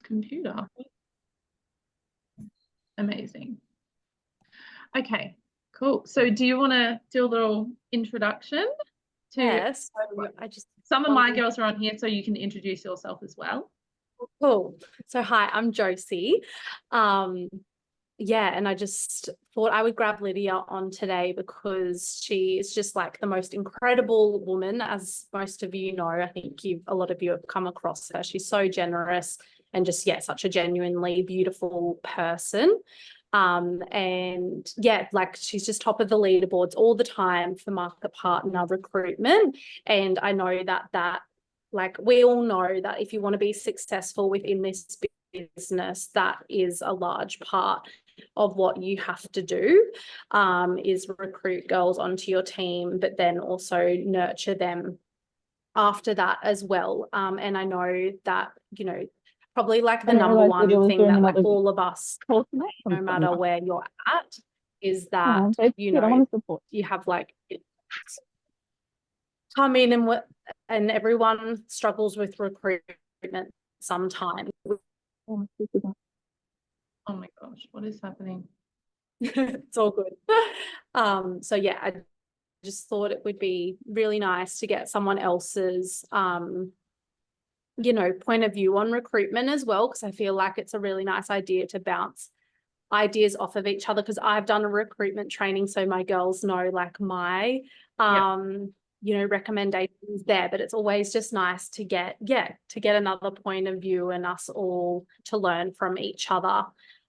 computer. Amazing. Okay, cool. So do you want to do a little introduction to Yes. some of my girls are on here, so you can introduce yourself as well. Cool. So hi, I'm Josie. Yeah, and I just thought I would grab Lydia on today because she is just like the most incredible woman, as most of you know. I think a lot of you have come across her. She's so generous and just, yeah, such a genuinely beautiful person. And yeah, like she's just top of the leaderboards all the time for market partner recruitment. And I know that like we all know that if you want to be successful within this business, that is a large part of what you have to do, is recruit girls onto your team, but then also nurture them after that as well. And I know that, you know, probably like the number one thing that like all of us, no matter where you're at, is that, you know, you have like come in and everyone struggles with recruitment sometimes. Oh my gosh, what is happening? It's all good. So yeah, I just thought it would be really nice to get someone else's you know, point of view on recruitment as well, because I feel like it's a really nice idea to bounce ideas off of each other, because I've done a recruitment training, so my girls know like my you know, recommendations there, but it's always just nice to get another point of view and us all to learn from each other.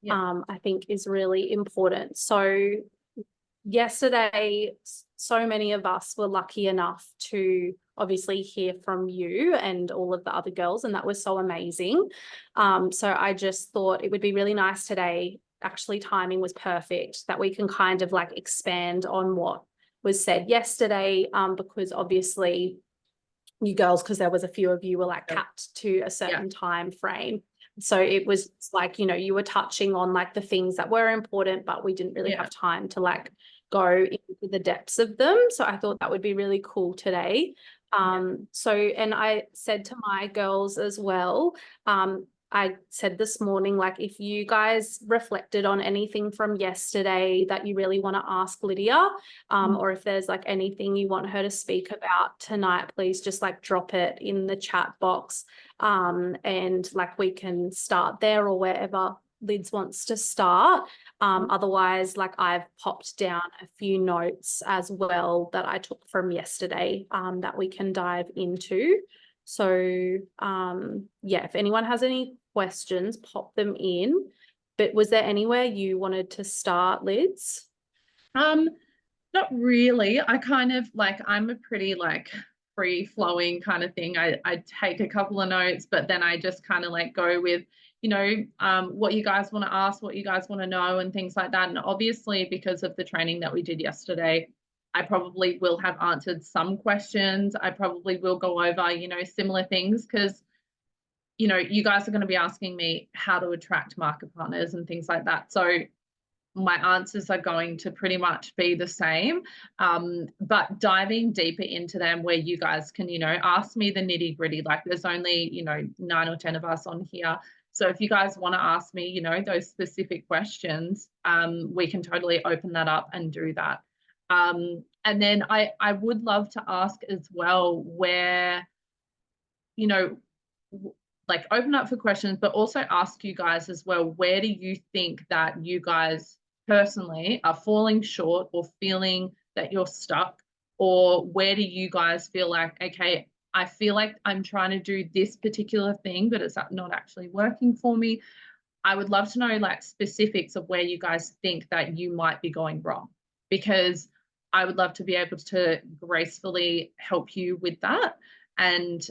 I think is really important. So yesterday, so many of us were lucky enough to obviously hear from you and all of the other girls, and that was so amazing. So I just thought it would be really nice today. Actually, timing was perfect that we can kind of like expand on what was said yesterday, because obviously you girls, because there was a few of you, were like capped to a certain time frame. So it was like, you know, you were touching on like the things that were important, but we didn't really have time to like go into the depths of them. So I thought that would be really cool today. So, and I said to my girls as well, I said this morning, like if you guys reflected on anything from yesterday that you really want to ask Lydia, or if there's like anything you want her to speak about tonight, please just like drop it in the chat box. And like we can start there or wherever Lids wants to start. Otherwise, like I've popped down a few notes as well that I took from yesterday, that we can dive into. So yeah, if anyone has any questions, pop them in. But was there anywhere you wanted to start, Lids? Not really. I kind of like, I'm a pretty like free flowing kind of thing. I take a couple of notes, but then I just kind of like go with, you know, what you guys want to ask, what you guys want to know and things like that. And obviously because of the training that we did yesterday, I probably will have answered some questions. I probably will go over, you know, similar things because, you know, you guys are going to be asking me how to attract market partners and things like that. So my answers are going to pretty much be the same, but diving deeper into them where you guys can, you know, ask me the nitty gritty. Like there's only, you know, 9 or 10 of us on here. So if you guys want to ask me, you know, those specific questions, we can totally open that up and do that. And then I would love to ask as well where, you know, like open up for questions, but also ask you guys as well, where do you think that you guys personally are falling short or feeling that you're stuck? Or where do you guys feel like, okay, I feel like I'm trying to do this particular thing, but it's not actually working for me. I would love to know like specifics of where you guys think that you might be going wrong, because I would love to be able to gracefully help you with that and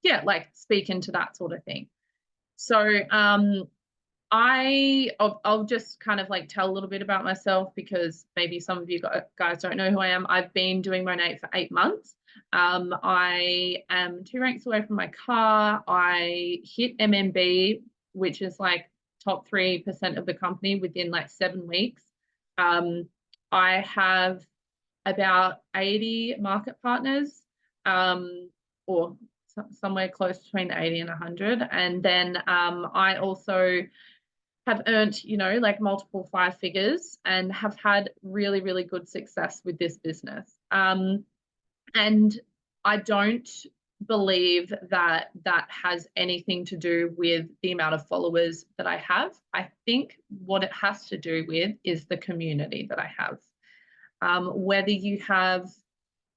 yeah, like speak into that sort of thing. So I'll just kind of like tell a little bit about myself, because maybe some of you guys don't know who I am. I've been doing Monate for 8 months. I am 2 ranks away from my car. I hit MMB, which is like top 3% of the company within like 7 weeks. I have about 80 market partners, or somewhere close between 80 and 100. And then I also have earned, you know, like multiple 5 figures and have had really, really good success with this business. And I don't believe that that has anything to do with the amount of followers that I have. I think what it has to do with is the community that I have. Whether you have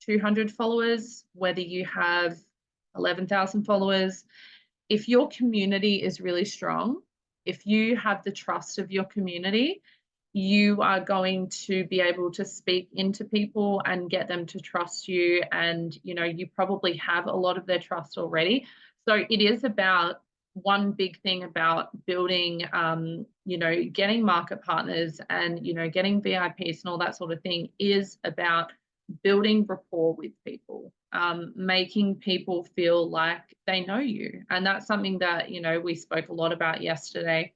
200 followers, whether you have 11,000 followers, if your community is really strong, if you have the trust of your community, you are going to be able to speak into people and get them to trust you. And, you know, you probably have a lot of their trust already. So it is about one big thing about building, you know, getting market partners and, you know, getting VIPs and all that sort of thing is about building rapport with people, making people feel like they know you. And that's something that, you know, we spoke a lot about yesterday.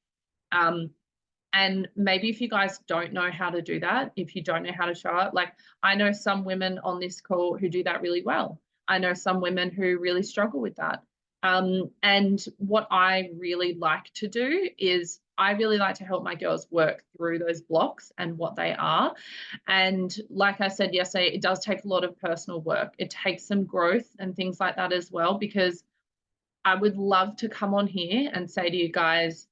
And maybe if you guys don't know how to do that, if you don't know how to show up, like I know some women on this call who do that really well. I know some women who really struggle with that. And what I really like to do is I really like to help my girls work through those blocks and what they are. And like I said yesterday, it does take a lot of personal work. It takes some growth and things like that as well, because I would love to come on here and say to you guys,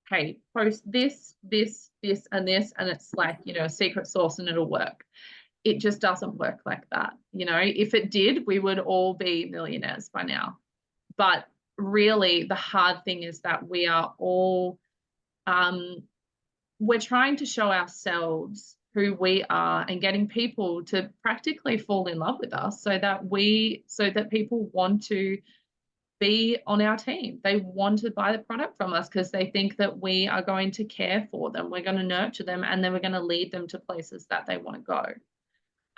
hey, post this, this, this, and this, and it's like, you know, a secret sauce and it'll work. It just doesn't work like that. You know, if it did, we would all be millionaires by now. But really, the hard thing is that we are all, we're trying to show ourselves who we are and getting people to practically fall in love with us so that people want to be on our team. They want to buy the product from us because they think that we are going to care for them, we're going to nurture them, and then we're going to lead them to places that they want to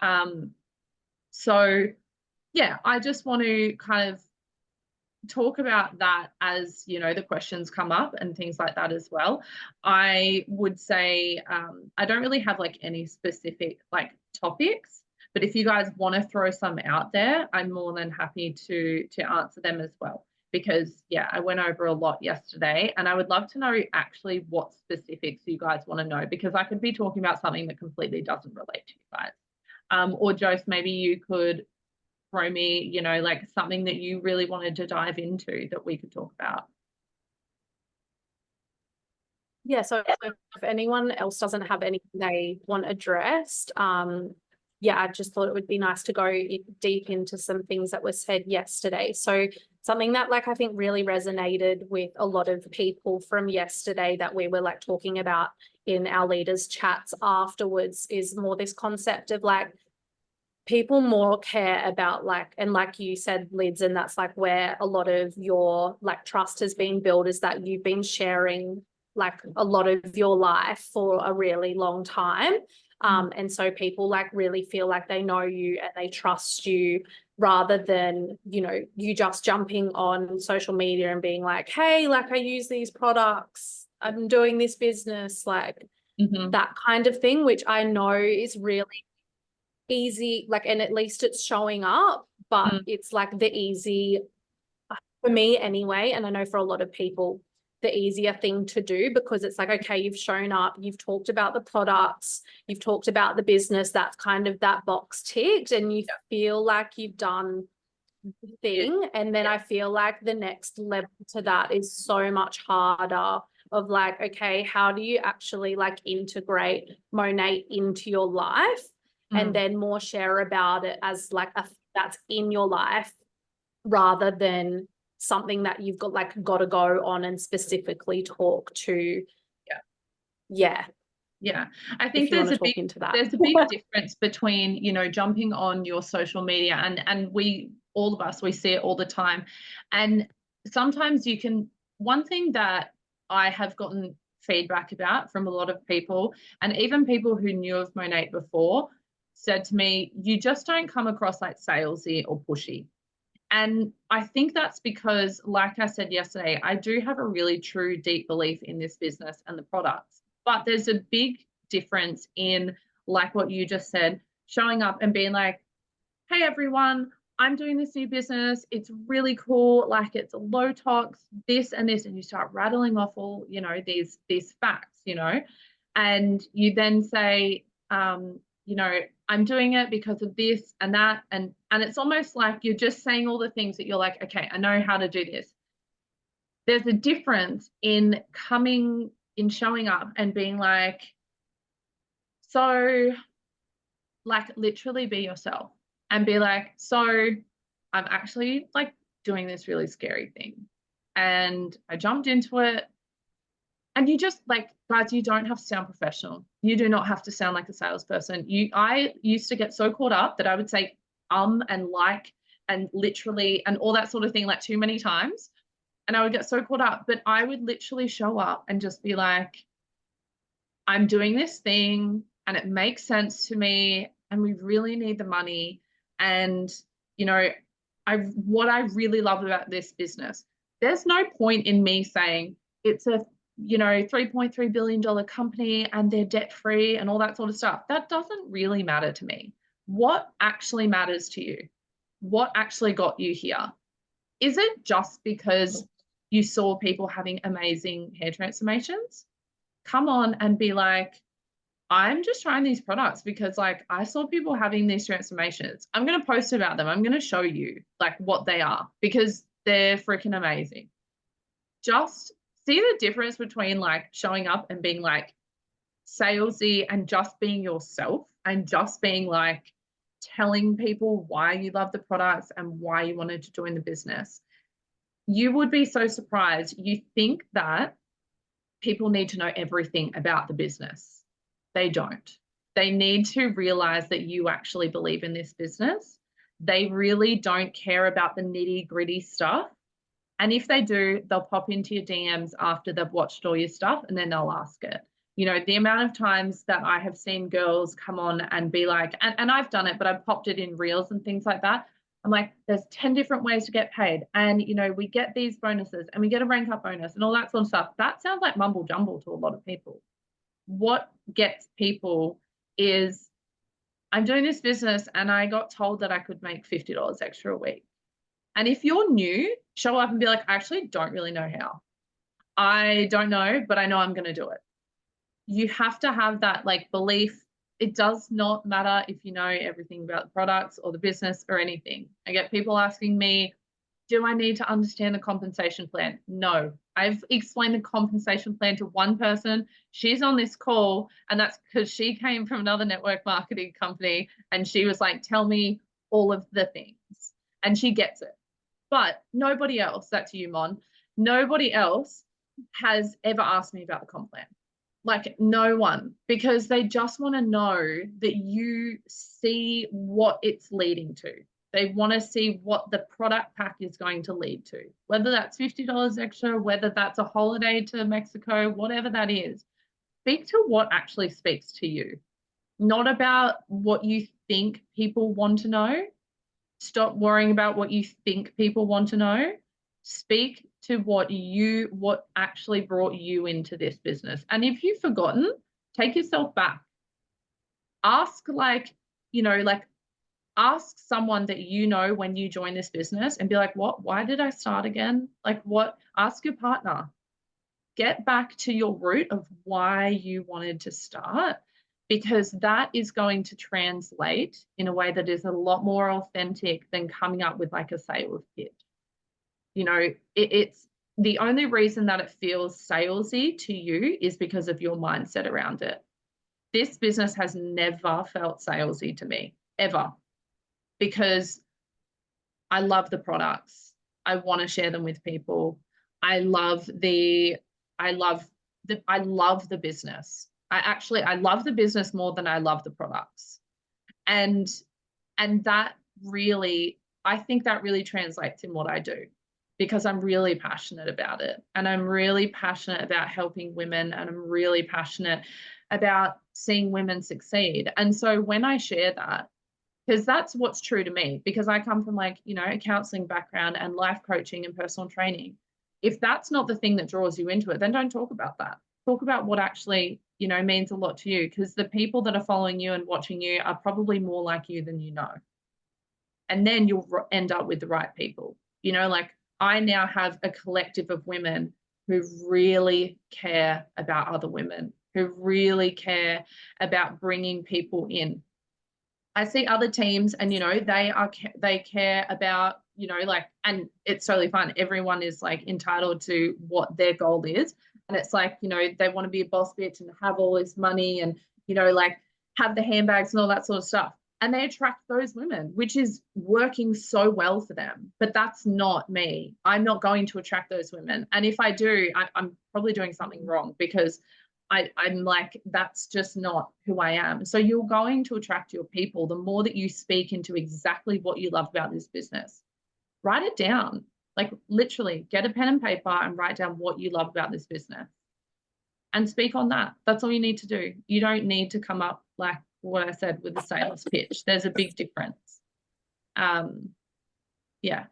go. So yeah, I just want to kind of talk about that as, you know, the questions come up and things like that as well. I would say I don't really have like any specific like topics, but if you guys want to throw some out there, I'm more than happy to answer them as well. Because yeah, I went over a lot yesterday and I would love to know actually what specifics you guys want to know, because I could be talking about something that completely doesn't relate to you guys. Or Jose, maybe you could throw me, you know, like something that you really wanted to dive into that we could talk about. Yeah, so if anyone else doesn't have anything they want addressed, yeah, I just thought it would be nice to go deep into some things that were said yesterday. So something that like I think really resonated with a lot of people from yesterday that we were like talking about in our leaders chats afterwards is more this concept of like people more care about like, and like you said, Lids, and that's like where a lot of your like trust has been built, is that you've been sharing like a lot of your life for a really long time. And so people like really feel like they know you and they trust you, rather than, you know, you just jumping on social media and being like, hey, like I use these products, I'm doing this business, like that kind of thing, which I know is really easy, like, and at least it's showing up, but it's like the easy, for me anyway, and I know for a lot of people, the easier thing to do, because it's like, okay, you've shown up, you've talked about the products, you've talked about the business, that's kind of that box ticked, and you feel like you've done the thing. And then I feel like the next level to that is so much harder, of like, okay, how do you actually like integrate Monat into your life, and then more share about it as like that's in your life, rather than something that you've got to go on and specifically talk to. Yeah. I think there's a big difference between, you know, jumping on your social media and we, all of us, we see it all the time. And sometimes you can, one thing that I have gotten feedback about from a lot of people, and even people who knew of Monat before, said to me, you just don't come across like salesy or pushy. And I think that's because, like I said yesterday, I do have a really true, deep belief in this business and the products. But there's a big difference in, like what you just said, showing up and being like, hey, everyone, I'm doing this new business. It's really cool. Like it's low tox, this and this. And you start rattling off all, these facts, and you then say, I'm doing it because of this and that. And it's almost like you're just saying all the things that you're like, okay, I know how to do this. There's a difference in showing up and being like, so like literally be yourself and be like, so I'm actually like doing this really scary thing. And I jumped into it. And you just like, guys, you don't have to sound professional. You do not have to sound like a salesperson. I used to get so caught up that I would say and like and literally and all that sort of thing like too many times. And I would get so caught up, but I would literally show up and just be like, I'm doing this thing and it makes sense to me and we really need the money. And, what I really love about this business, there's no point in me saying it's a, $3.3 billion company and they're debt free and all that sort of stuff. That doesn't really matter to me. What actually matters to you? What actually got you here? Is it just because you saw people having amazing hair transformations? Come on and be like, I'm just trying these products because like I saw people having these transformations. I'm going to post about them. I'm going to show you like what they are because they're freaking amazing. Just see the difference between like showing up and being like salesy and just being yourself and just being like telling people why you love the products and why you wanted to join the business. You would be so surprised. You think that people need to know everything about the business. They don't. They need to realize that you actually believe in this business. They really don't care about the nitty gritty stuff. And if they do, they'll pop into your DMs after they've watched all your stuff and then they'll ask it. The amount of times that I have seen girls come on and be like, and I've done it, but I've popped it in reels and things like that. I'm like, there's 10 different ways to get paid. And, we get these bonuses and we get a rank up bonus and all that sort of stuff. That sounds like mumble jumble to a lot of people. What gets people is I'm doing this business and I got told that I could make $50 extra a week. And if you're new, show up and be like, I actually don't really know how. I don't know, but I know I'm going to do it. You have to have that like belief. It does not matter if you know everything about the products or the business or anything. I get people asking me, do I need to understand the compensation plan? No, I've explained the compensation plan to one person. She's on this call, and that's because she came from another network marketing company, and she was like, tell me all of the things. And she gets it. But nobody else, that's you, Mon, nobody else has ever asked me about the comp plan. Like no one, because they just want to know that you see what it's leading to. They want to see what the product pack is going to lead to, whether that's $50 extra, whether that's a holiday to Mexico, whatever that is. Speak to what actually speaks to you, not about what you think people want to know. Stop worrying about what you think people want to know. Speak to what actually brought you into this business. And if you've forgotten, take yourself back. Ask ask someone that when you join this business and be like, why did I start again? Like ask your partner. Get back to your root of why you wanted to start, because that is going to translate in a way that is a lot more authentic than coming up with like a sales pitch. It's the only reason that it feels salesy to you is because of your mindset around it. This business has never felt salesy to me, ever, because I love the products. I want to share them with people. I love the business. I love the business more than I love the products. And that really, I think that really translates in what I do, because I'm really passionate about it. And I'm really passionate about helping women, and I'm really passionate about seeing women succeed. And so when I share that, because that's what's true to me, because I come from a counseling background and life coaching and personal training. If that's not the thing that draws you into it, then don't talk about that. Talk about what actually, means a lot to you, because the people that are following you and watching you are probably more like you than you know. and then you'll end up with the right people. You know, like I now have a collective of women who really care about other women, who really care about bringing people in. I see other teams and, you know, they care about, you know, like, and it's totally fine. Everyone is like entitled to what their goal is. And it's like, you know, they want to be a boss bitch and have all this money and, you know, like have the handbags and all that sort of stuff. And they attract those women, which is working so well for them. But that's not me. I'm not going to attract those women. And if I do, I'm probably doing something wrong, because I'm like, that's just not who I am. So you're going to attract your people the more that you speak into exactly what you love about this business. Write it down. Like literally get a pen and paper and write down what you love about this business and speak on that. That's all you need to do. You don't need to come up like what I said with the sales pitch. There's a big difference. Yeah.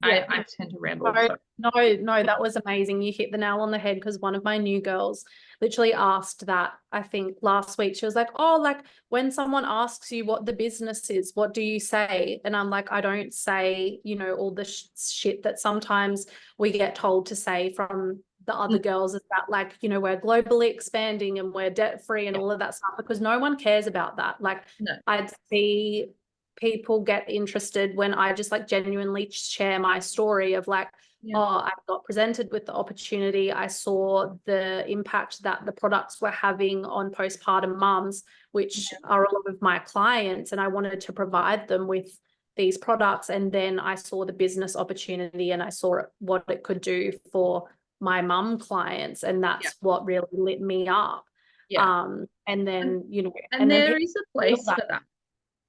I tend to ramble. No, that was amazing. You hit the nail on the head, because one of my new girls literally asked that, I think last week. She was like, oh, like when someone asks you what the business is, what do you say? And I'm like, I don't say, you know, all the shit that sometimes we get told to say from the other girls, is that like, you know, we're globally expanding and we're debt free and all of that stuff, because no one cares about that. Like I'd see people get interested when I just like genuinely share my story of like, oh, I got presented with the opportunity. I saw the impact that the products were having on postpartum mums, which are all of my clients, and I wanted to provide them with these products. And then I saw the business opportunity and I saw what it could do for my mum clients, and that's what really lit me up. And then, you know, and there is a place for that.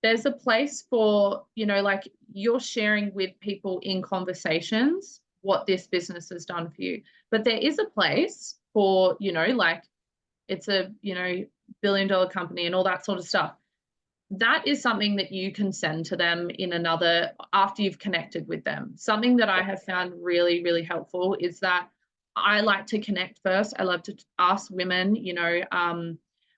There's a place for, you know, like you're sharing with people in conversations what this business has done for you. But there is a place for, you know, like it's a, you know, billion-dollar company and all that sort of stuff. That is something that you can send to them in another, after you've connected with them. Something that I have found really, really helpful is that I like to connect first. I love to ask women, you know,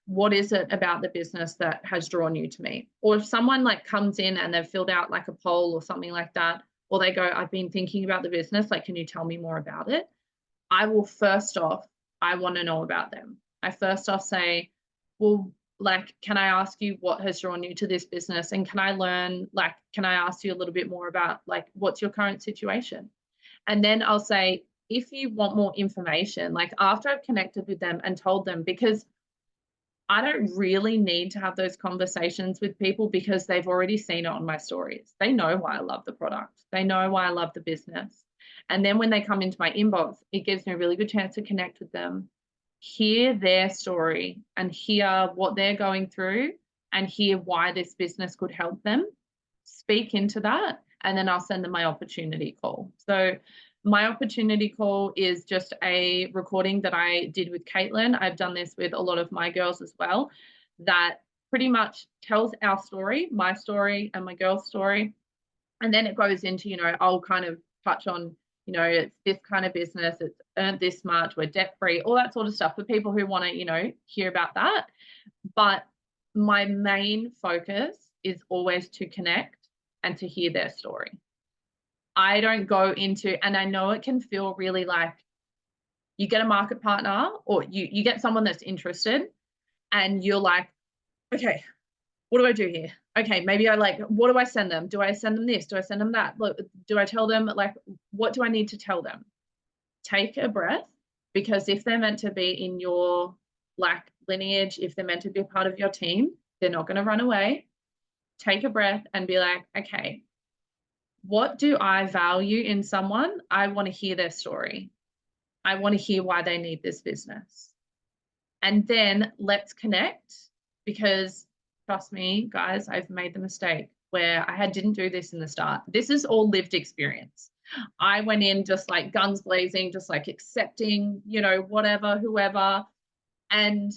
what is it about the business that has drawn you to me? Or if someone like comes in and they've filled out like a poll or something like that, or they go, I've been thinking about the business, like, can you tell me more about it? I will first off, I want to know about them. I first off say, well, like, can I ask you what has drawn you to this business? And can I learn, like, can I ask you a little bit more about like, what's your current situation? And then I'll say, if you want more information, like after I've connected with them and told them, because I don't really need to have those conversations with people because they've already seen it on my stories. They know why I love the product. They know why I love the business. And then when they come into my inbox, it gives me a really good chance to connect with them, hear their story and hear what they're going through and hear why this business could help them, speak into that, and then I'll send them my opportunity call. So my opportunity call is just a recording that I did with Caitlin. I've done this with a lot of my girls as well, that pretty much tells our story, my story and my girl's story. And then it goes into, you know, I'll kind of touch on, you know, it's this kind of business, it's earned this much, we're debt free, all that sort of stuff for people who want to, you know, hear about that. But my main focus is always to connect and to hear their story. I don't go into, and I know it can feel really like you get a market partner or you get someone that's interested and you're like, okay, what do I do here? Okay, maybe I like, what do I send them? Do I send them this? Do I send them that? Look, do I tell them, like, what do I need to tell them? Take a breath, because if they're meant to be in your like lineage, if they're meant to be a part of your team, they're not going to run away. Take a breath and be like, okay, what do I value in someone? I want to hear their story. I want to hear why they need this business. And then let's connect, because trust me, guys, I've made the mistake where I didn't do this in the start. This is all lived experience. I went in just like guns blazing, just like accepting, you know, whatever, whoever. And,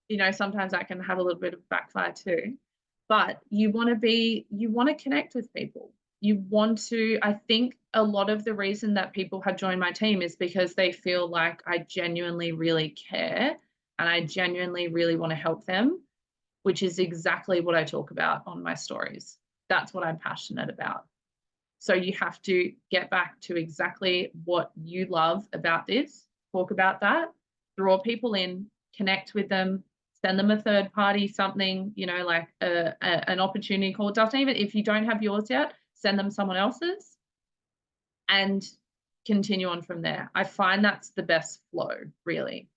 you know, sometimes that can have a little bit of backfire too. But you want to connect with people. You want to, I think a lot of the reason that people have joined my team is because they feel like I genuinely really care and I genuinely really want to help them, which is exactly what I talk about on my stories. That's what I'm passionate about. So you have to get back to exactly what you love about this, talk about that, draw people in, connect with them, send them a third party something, you know, like an opportunity call. It doesn't even, if you don't have yours yet, send them someone else's and continue on from there. I find that's the best flow, really.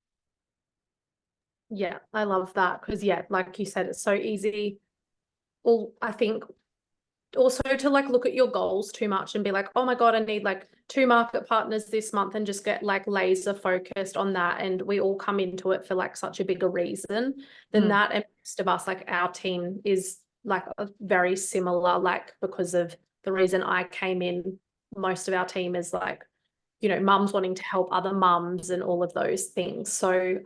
Yeah, I love that because, yeah, like you said, it's so easy. Well, I think also to like look at your goals too much and be like, oh my God, I need like 2 market partners this month, and just get like laser focused on that. And we all come into it for like such a bigger reason than that. And most of us, like our team is like a very similar, like because of the reason I came in, most of our team is like, you know, mums wanting to help other mums and all of those things. So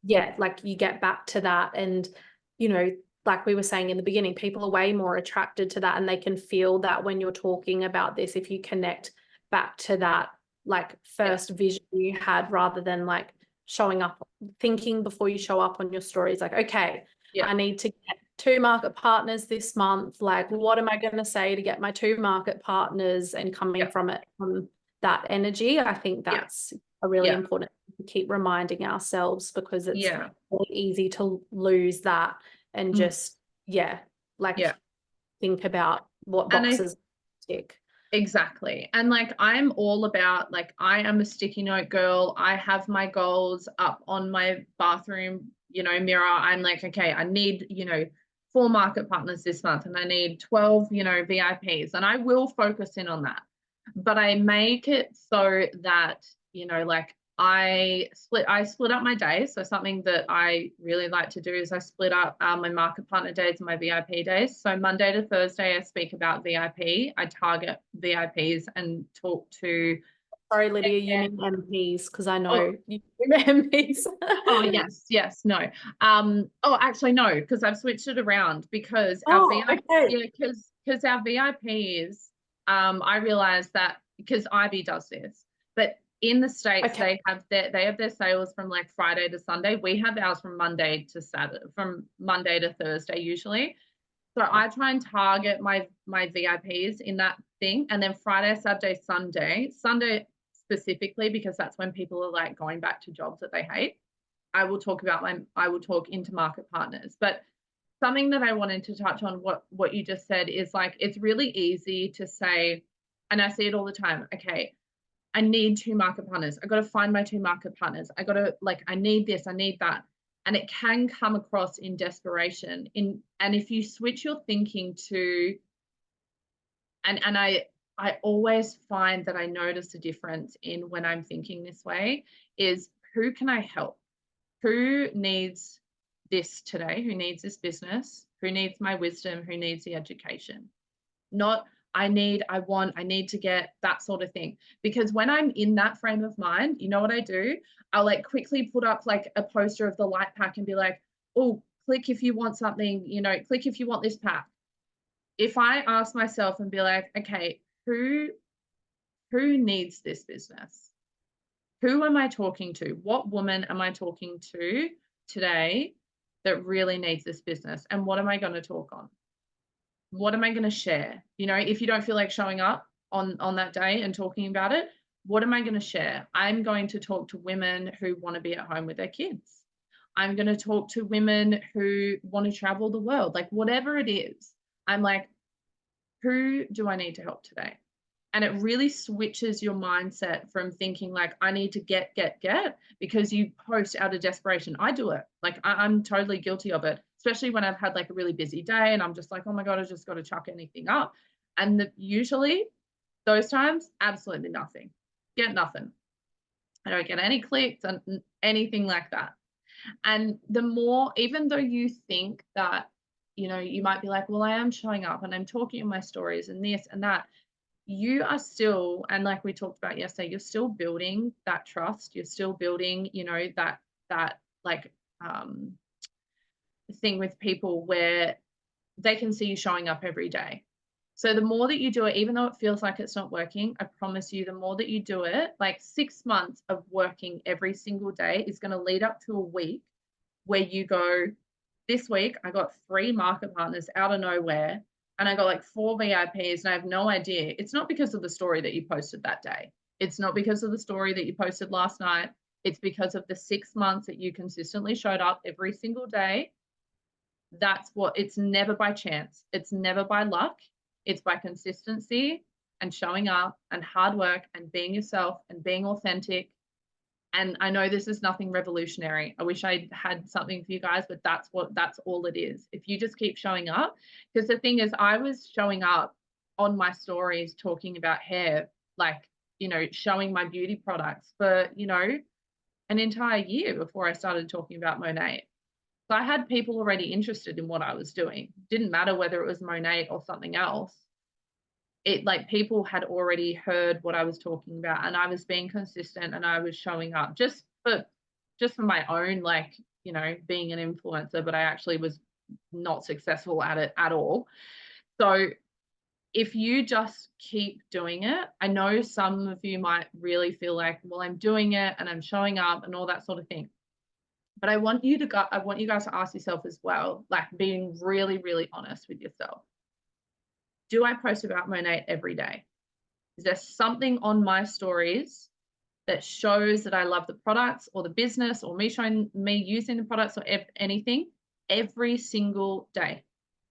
yeah, like you get back to that, and you know, like we were saying in the beginning, people are way more attracted to that, and they can feel that when you're talking about this, if you connect back to that like first vision you had, rather than like showing up, thinking before you show up on your stories, like, okay, I need to get 2 market partners this month. Like, what am I going to say to get my 2 market partners? And coming from it, from that energy, I think that's a really important thing to keep reminding ourselves, because it's really easy to lose that and just think about what boxes tick. Exactly. And like I'm all about, like, I am a sticky note girl. I have my goals up on my bathroom, you know, mirror. I'm like, okay, I need, you know, 4 market partners this month, and I need 12, you know, VIPs, and I will focus in on that. But I make it so that, you know, like I split up my days. So something that I really like to do is I split up my market partner days and my VIP days. So Monday to Thursday, I speak about VIP. I target VIPs and talk to. Sorry, Lydia, you mean MPs, because I know you MPs. Oh, yes, no. Actually, no, because I've switched it around, because our because our VIPs, I realized that, because Ivy does this, but in the States, they have their sales from like Friday to Sunday. We have ours from Monday to Saturday, from Monday to Thursday usually. So I try and target my VIPs in that thing, and then Friday, Saturday, Sunday specifically, because that's when people are like going back to jobs that they hate. I will talk into market partners. But something that I wanted to touch on, what you just said, is like, it's really easy to say, and I see it all the time, okay, I need 2 market partners. I got to find my 2 market partners. I got to, like, I need this, I need that. And it can come across in desperation. And if you switch your thinking to, and I always find that I notice a difference in when I'm thinking this way, is who can I help? Who needs this today? Who needs this business? Who needs my wisdom? Who needs the education? Not I need to get that sort of thing. Because when I'm in that frame of mind, you know what I do? I'll like quickly put up like a poster of the light pack and be like, oh, click if you want something, you know, click if you want this pack. If I ask myself and be like, okay, who needs this business? Who am I talking to? What woman am I talking to today that really needs this business? And what am I going to talk on? What am I going to share? You know, if you don't feel like showing up on that day and talking about it, what am I going to share? I'm going to talk to women who want to be at home with their kids. I'm going to talk to women who want to travel the world. Like, whatever it is, I'm like, who do I need to help today? And it really switches your mindset from thinking like, I need to get, because you post out of desperation. I do it. Like, I'm totally guilty of it, especially when I've had like a really busy day and I'm just like, oh my God, I just got to chuck anything up. And usually those times, absolutely nothing. Get nothing. I don't get any clicks and anything like that. And the more, even though you think that, you know, you might be like, well, I am showing up and I'm talking in my stories and this and that, you are still, and like we talked about yesterday, you're still building that trust. You're still building, you know, that like thing with people where they can see you showing up every day. So the more that you do it, even though it feels like it's not working, I promise you, the more that you do it, like 6 months of working every single day is going to lead up to a week where you go, this week I got 3 market partners out of nowhere. and I got like 4 VIPs, and I have no idea. It's not because of the story that you posted that day. It's not because of the story that you posted last night. It's because of the 6 months that you consistently showed up every single day. That's what, it's never by chance. It's never by luck. It's by consistency and showing up and hard work and being yourself and being authentic. And I know this is nothing revolutionary. I wish I had something for you guys, but that's all it is. If you just keep showing up, because the thing is, I was showing up on my stories talking about hair, like, you know, showing my beauty products for, you know, an entire year before I started talking about Monat. So I had people already interested in what I was doing. Didn't matter whether it was Monat or something else. It, like, people had already heard what I was talking about, and I was being consistent and I was showing up just for my own, like, you know, being an influencer, but I actually was not successful at it at all. So if you just keep doing it, I know some of you might really feel like, well, I'm doing it and I'm showing up and all that sort of thing. But I want you guys to ask yourself as well, like, being really, really honest with yourself. Do I post about Monat every day? Is there something on my stories that shows that I love the products or the business, or me using the products, or anything every single day?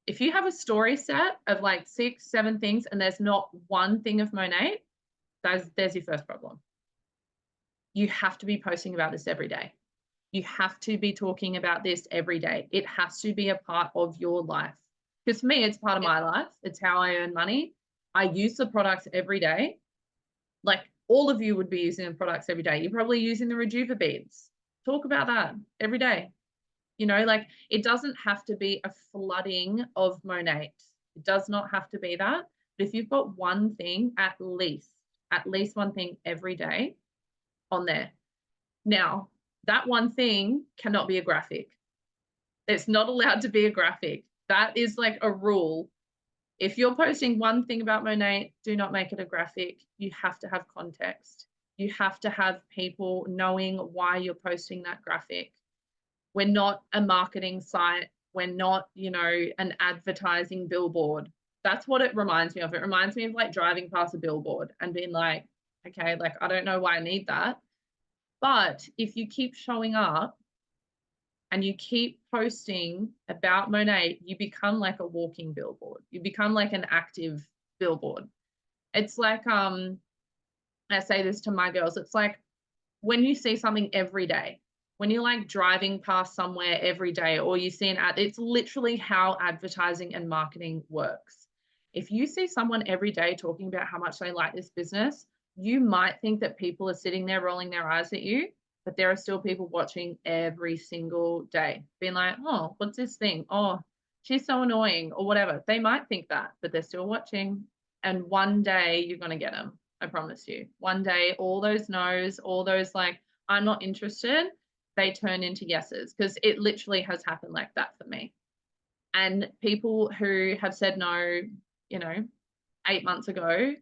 If you have a story set of like 6, 7 things and there's not one thing of Monat, there's your first problem. You have to be posting about this every day. You have to be talking about this every day. It has to be a part of your life. Because for me, it's part of my life. It's how I earn money. I use the products every day. Like, all of you would be using the products every day. You're probably using the Rejuva beads. Talk about that every day. You know, like, it doesn't have to be a flooding of Monat. It does not have to be that. But if you've got one thing, at least one thing every day on there. Now, that one thing cannot be a graphic. It's not allowed to be a graphic. That is like a rule. If you're posting one thing about Monat, do not make it a graphic. You have to have context. You have to have people knowing why you're posting that graphic. We're not a marketing site. We're not, you know, an advertising billboard. That's what it reminds me of. It reminds me of like driving past a billboard and being like, okay, like, I don't know why I need that. But if you keep showing up and you keep posting about Monat, you become like a walking billboard. You become like an active billboard. It's like, I say this to my girls, it's like when you see something every day, when you're like driving past somewhere every day, or you see an ad, it's literally how advertising and marketing works. If you see someone every day talking about how much they like this business, you might think that people are sitting there rolling their eyes at you, but there are still people watching every single day, being like, oh, what's this thing? Oh, she's so annoying, or whatever. They might think that, but they're still watching. And one day you're going to get them. I promise you. One day, all those no's, all those like, I'm not interested, they turn into yeses, because it literally has happened like that for me. And people who have said no, you know, 8 months ago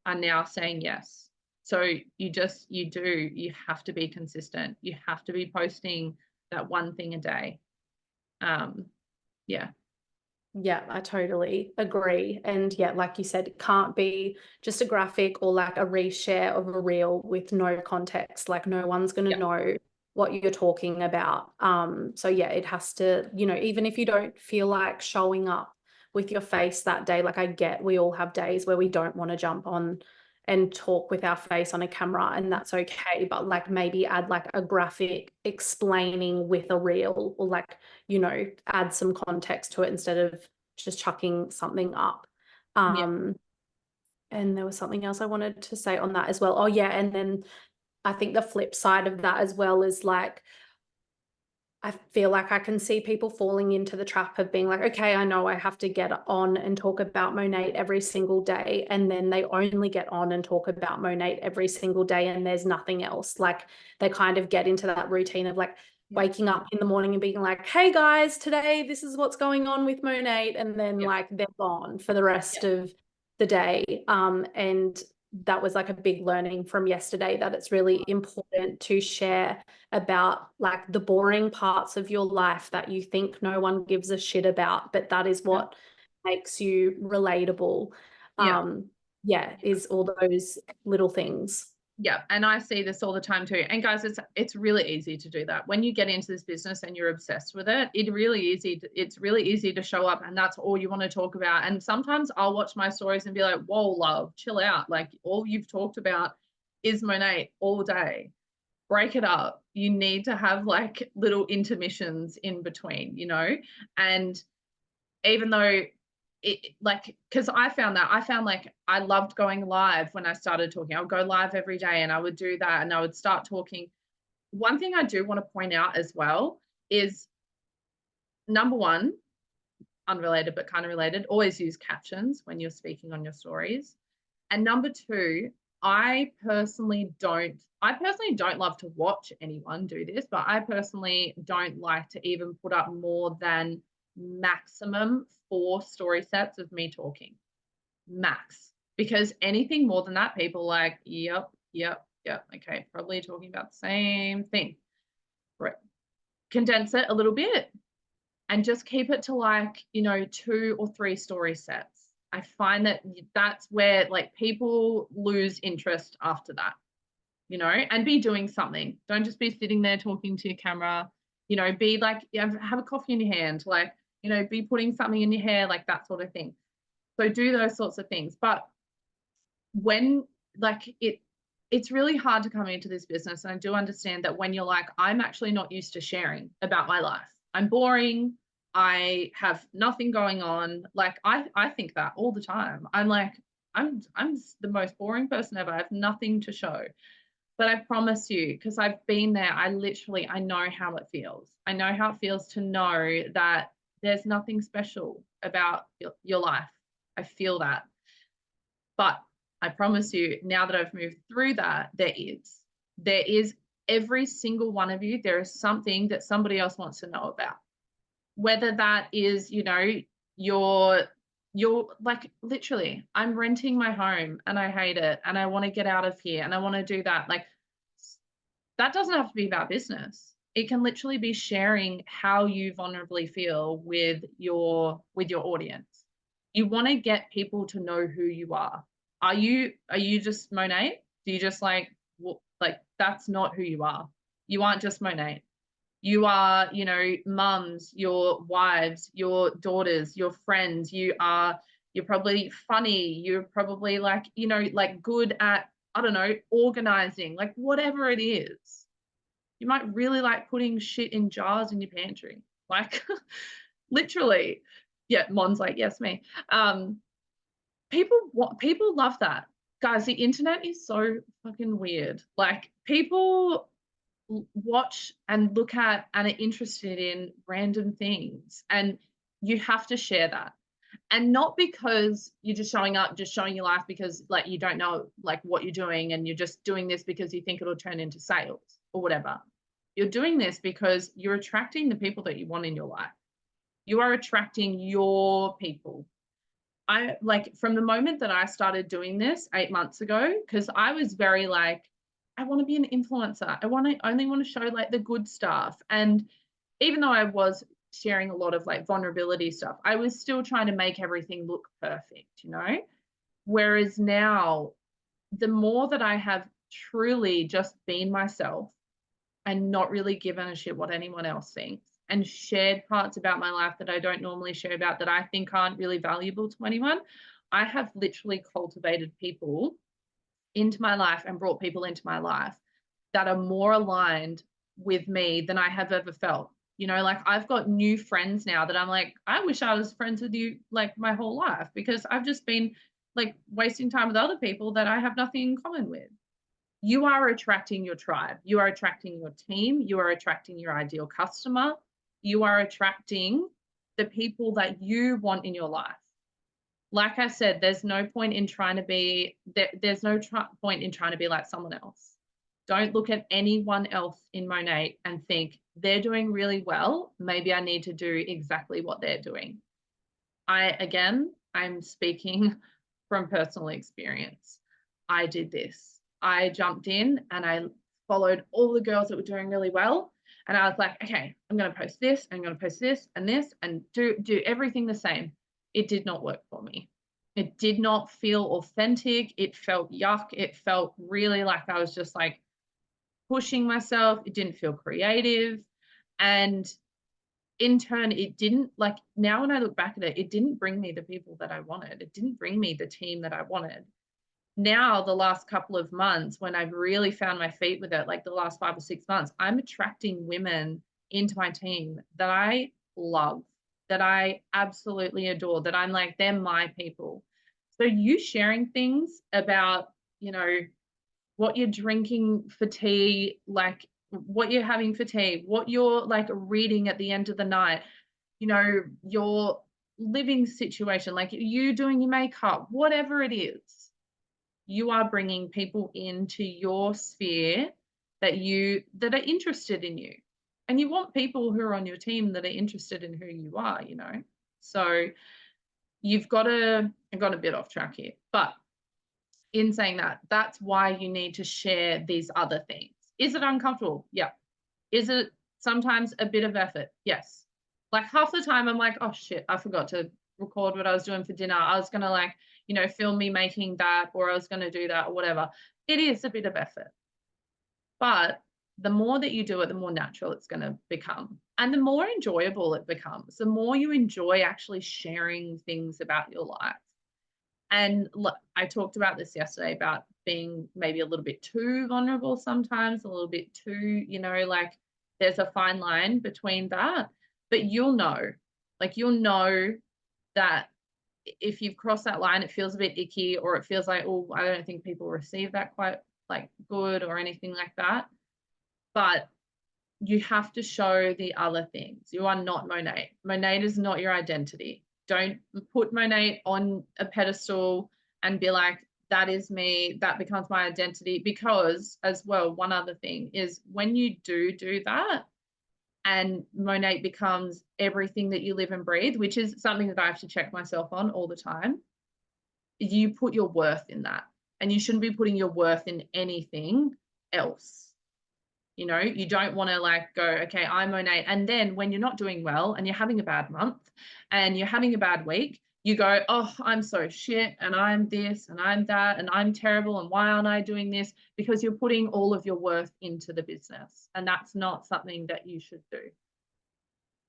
are now saying yes. So you have to be consistent. You have to be posting that one thing a day. Yeah. Yeah, I totally agree. And yeah, like you said, it can't be just a graphic or like a reshare of a reel with no context. Like, no one's going to know what you're talking about. So yeah, it has to, you know, even if you don't feel like showing up with your face that day, like, I get we all have days where we don't want to jump on and talk with our face on a camera, and that's okay. But like, maybe add like a graphic explaining with a reel, or like, you know, add some context to it instead of just chucking something up. And there was something else I wanted to say on that as well. Oh yeah, and then I think the flip side of that as well is like, I feel like I can see people falling into the trap of being like, okay, I know I have to get on and talk about Monat every single day. And then they only get on and talk about Monat every single day, and there's nothing else. Like, they kind of get into that routine of like waking up in the morning and being like, hey guys, today this is what's going on with Monat. And then like they're gone for the rest of the day. And that was like a big learning from yesterday, that it's really important to share about like the boring parts of your life that you think no one gives a shit about, but that is what makes you relatable. Yeah. Yeah, is all those little things. Yeah, and I see this all the time too. And guys, it's really easy to do that. When you get into this business and you're obsessed with it, it's really easy to show up and that's all you want to talk about. And sometimes I'll watch my stories and be like, whoa, love, chill out. Like all you've talked about is Monet all day. Break it up. You need to have like little intermissions in between, you know? And even though like, because I found like I loved going live when I started talking. I would go live every day and I would do that and I would start talking. One thing I do want to point out as well is, number one, unrelated but kind of related, always use captions when you're speaking on your stories. And number two, I personally don't love to watch anyone do this, but I personally don't like to even put up more than maximum 4 story sets of me talking. Max. Because anything more than that, people are like, yep, okay, probably talking about the same thing. Right. Condense it a little bit and just keep it to like, 2 or 3 story sets. I find that that's where like people lose interest after that, and be doing something. Don't just be sitting there talking to your camera, be like, have a coffee in your hand, like, be putting something in your hair, like that sort of thing. So do those sorts of things. But when like it's really hard to come into this business. And I do understand that when you're like, I'm actually not used to sharing about my life. I'm boring. I have nothing going on. Like I think that all the time. I'm like, I'm the most boring person ever. I have nothing to show. But I promise you, because I've been there, I know how it feels. I know how it feels to know that there's nothing special about your life. I feel that. But I promise you, now that I've moved through that, there is every single one of you, there is something that somebody else wants to know about. Whether that is, you're like, literally, I'm renting my home and I hate it and I want to get out of here and I want to do that. Like, that doesn't have to be about business. It can literally be sharing how you vulnerably feel with your audience. You want to get people to know who you are. Are you just Monet? Do you just like that's not who you are. You aren't just Monet. You are, mums, your wives, your daughters, your friends. You're probably funny. You're probably like, like good at, I don't know, organizing, like whatever it is. You might really like putting shit in jars in your pantry. Like literally. Yeah, Mon's like, yes, me. People love that. Guys, the internet is so fucking weird. Like people watch and look at and are interested in random things, and you have to share that. And not because you're just showing up, just showing your life because like you don't know like what you're doing and you're just doing this because you think it'll turn into sales or whatever. You're doing this because you're attracting the people that you want in your life. You are attracting your people. I like, from the moment that I started doing this 8 months ago, because I was very like, I want to be an influencer. I only want to show like the good stuff. And even though I was sharing a lot of like vulnerability stuff, I was still trying to make everything look perfect, Whereas now, the more that I have truly just been myself and not really given a shit what anyone else thinks, and shared parts about my life that I don't normally share about, that I think aren't really valuable to anyone, I have literally cultivated people into my life and brought people into my life that are more aligned with me than I have ever felt. Like I've got new friends now that I'm like, I wish I was friends with you like my whole life, because I've just been like wasting time with other people that I have nothing in common with. You are attracting your tribe. You are attracting your team. You are attracting your ideal customer. You are attracting the people that you want in your life. Like I said, there's no point in trying to be point in trying to be like someone else. Don't look at anyone else in Monet and think they're doing really well. Maybe I need to do exactly what they're doing. I'm speaking from personal experience. I did this. I jumped in and I followed all the girls that were doing really well. And I was like, okay, I'm going to post this, I'm going to post this and do everything the same. it did not work for me. It did not feel authentic. It felt yuck. It felt really like I was just like pushing myself. It didn't feel creative. And in turn, it didn't, like, now when I look back at it, it didn't bring me the people that I wanted. It didn't bring me the team that I wanted. Now, the last couple of months, when I've really found my feet with it, like the last 5 or 6 months, I'm attracting women into my team that I love, that I absolutely adore, that I'm like, they're my people. So you sharing things about, you know, what you're drinking for tea, like what you're having for tea, what you're like reading at the end of the night, you know, your living situation, like you doing your makeup, whatever it is, you are bringing people into your sphere that are interested in you. And you want people who are on your team that are interested in who you are, you know. So you've got to, I got a bit off track here, but in saying that, that's why you need to share these other things. Is it uncomfortable? Yeah. Is it sometimes a bit of effort? Yes. Like half the time I'm like, oh shit, I forgot to record what I was doing for dinner. I was going to like, you know, film me making that, or I was going to do that or whatever. It is a bit of effort. But the more that you do it, the more natural it's going to become. And the more enjoyable it becomes, the more you enjoy actually sharing things about your life. And look, I talked about this yesterday about being maybe a little bit too vulnerable sometimes, a little bit too, you know, like there's a fine line between that. But you'll know, like you'll know that if you've crossed that line, it feels a bit icky, or it feels like, oh, I don't think people receive that quite like good or anything like that. But you have to show the other things. You are not Monet. Monet is not your identity. Don't put Monet on a pedestal and be like, that is me, that becomes my identity. Because as well, one other thing is when you do that and Monet becomes everything that you live and breathe, which is something that I have to check myself on all the time, you put your worth in that. And you shouldn't be putting your worth in anything else. You know, you don't want to like go, okay, I'm Monet. And then when you're not doing well and you're having a bad month and you're having a bad week, you go, oh, I'm so shit and I'm this and I'm that and I'm terrible and why aren't I doing this? Because you're putting all of your worth into the business, and that's not something that you should do.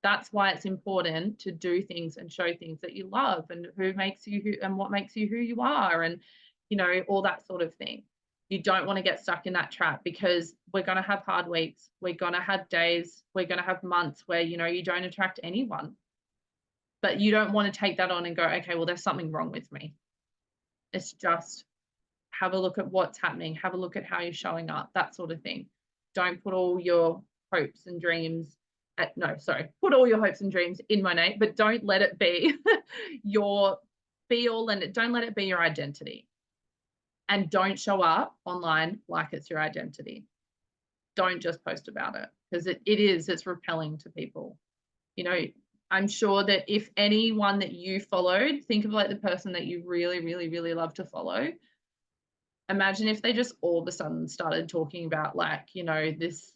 That's why it's important to do things and show things that you love and who makes you who and what makes you who you are, and you know, all that sort of thing. You don't want to get stuck in that trap, because we're going to have hard weeks. We're going to have days. We're going to have months where, you know, you don't attract anyone. But you don't want to take that on and go, okay, well, there's something wrong with me. It's just have a look at what's happening. Have a look at how you're showing up, that sort of thing. Don't put all your hopes and dreams put all your hopes and dreams in Monet, but don't let it be your be all, and don't let it be your identity. And don't show up online like it's your identity. Don't just post about it, because it's repelling to people. You know, I'm sure that if anyone that you followed, think of like the person that you really, really, really love to follow. Imagine if they just all of a sudden started talking about like, you know, this,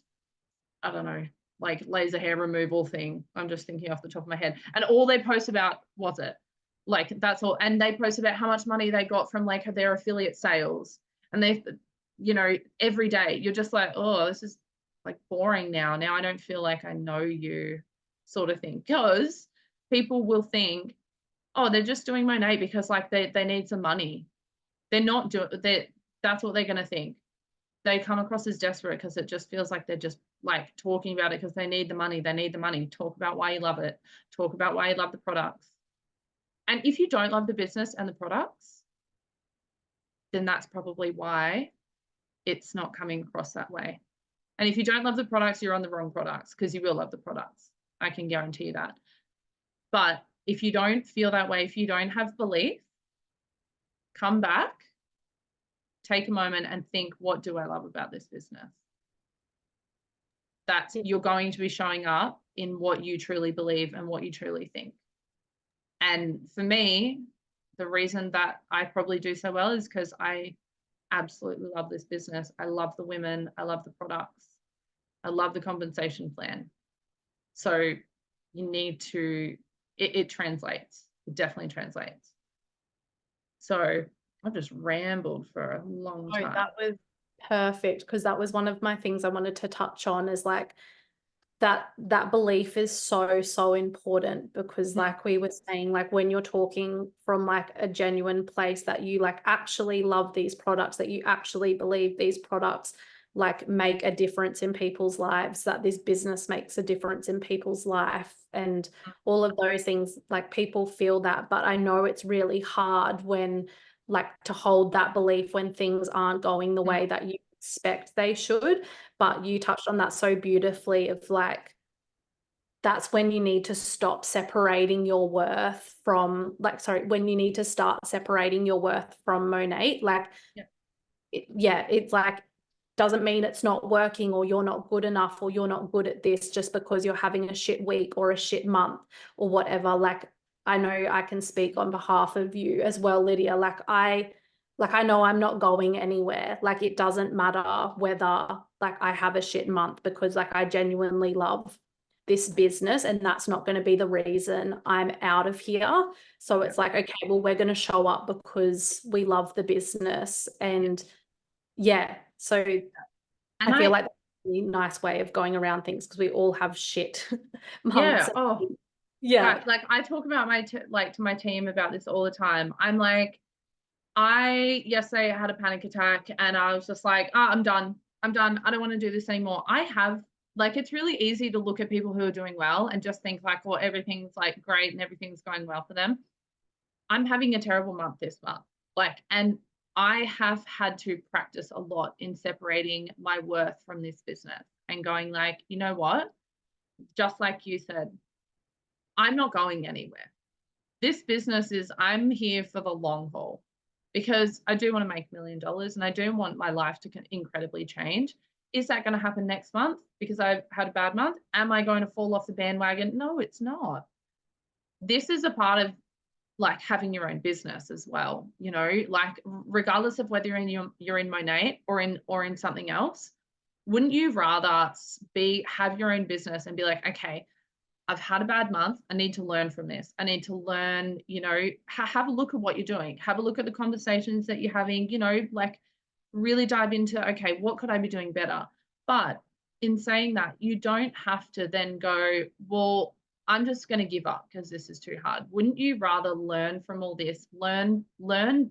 I don't know, like laser hair removal thing. I'm just thinking off the top of my head. And all they post about was it. Like that's all. And they post about how much money they got from like their affiliate sales. And they, you know, every day you're just like, oh, this is like boring now. Now I don't feel like I know you, sort of thing. Because people will think, oh, they're just doing Monet because like they need some money. They're not doing that. That's what they're going to think. They come across as desperate because it just feels like they're just like talking about it because they need the money. They need the money. Talk about why you love it. Talk about why you love the products. And if you don't love the business and the products, then that's probably why it's not coming across that way. And if you don't love the products, you're on the wrong products, because you will love the products. I can guarantee you that. But if you don't feel that way, if you don't have belief, come back, take a moment and think, what do I love about this business? That you're going to be showing up in what you truly believe and what you truly think. And for me, the reason that I probably do so well is because I absolutely love this business. I love the women. I love the products. I love the compensation plan. So you need to, it translates. It definitely translates. So I've just rambled for a long Oh, time. that was perfect, because that was one of my things I wanted to touch on, is like that belief is so important, because like we were saying, like when you're talking from like a genuine place that you like actually love these products, that you actually believe these products like make a difference in people's lives, that this business makes a difference in people's life, and all of those things, like people feel that. But I know it's really hard when like to hold that belief when things aren't going the way that you expect they should. But you touched on that so beautifully, of like, that's when you need to stop separating your worth from like, sorry, when you need to start separating your worth from Monat. Like, it's like, doesn't mean it's not working, or you're not good enough, or you're not good at this just because you're having a shit week or a shit month or whatever. Like, I know I can speak on behalf of you as well, Lydia. Like I know I'm not going anywhere. Like it doesn't matter whether like I have a shit month, because like I genuinely love this business, and that's not going to be the reason I'm out of here. So it's like, okay, well, we're going to show up because we love the business. And so And I feel like that's a really nice way of going around things, because we all have shit months. Like I talk about to my team about this all the time. I'm like, I yesterday had a panic attack and I was just like, I'm done. I don't want to do this anymore. I have like, it's really easy to look at people who are doing well and just think like, well, everything's like great and everything's going well for them. I'm having a terrible month this month. Like, and I have had to practice a lot in separating my worth from this business and going like, you know what? Just like you said, I'm not going anywhere. This business is, I'm here for the long haul, because I do want to make $1 million and I do want my life to incredibly change. Is that going to happen next month because I've had a bad month? Am I going to fall off the bandwagon? No, it's not. This is a part of like having your own business as well, you know, like regardless of whether you're in Monat or in something else. Wouldn't you rather have your own business and be like, okay, I've had a bad month. I need to learn from this. I need to learn, you know, have a look at what you're doing. Have a look at the conversations that you're having, you know, like really dive into, okay, what could I be doing better? But in saying that, you don't have to then go, well, I'm just going to give up because this is too hard. Wouldn't you rather learn from all this, learn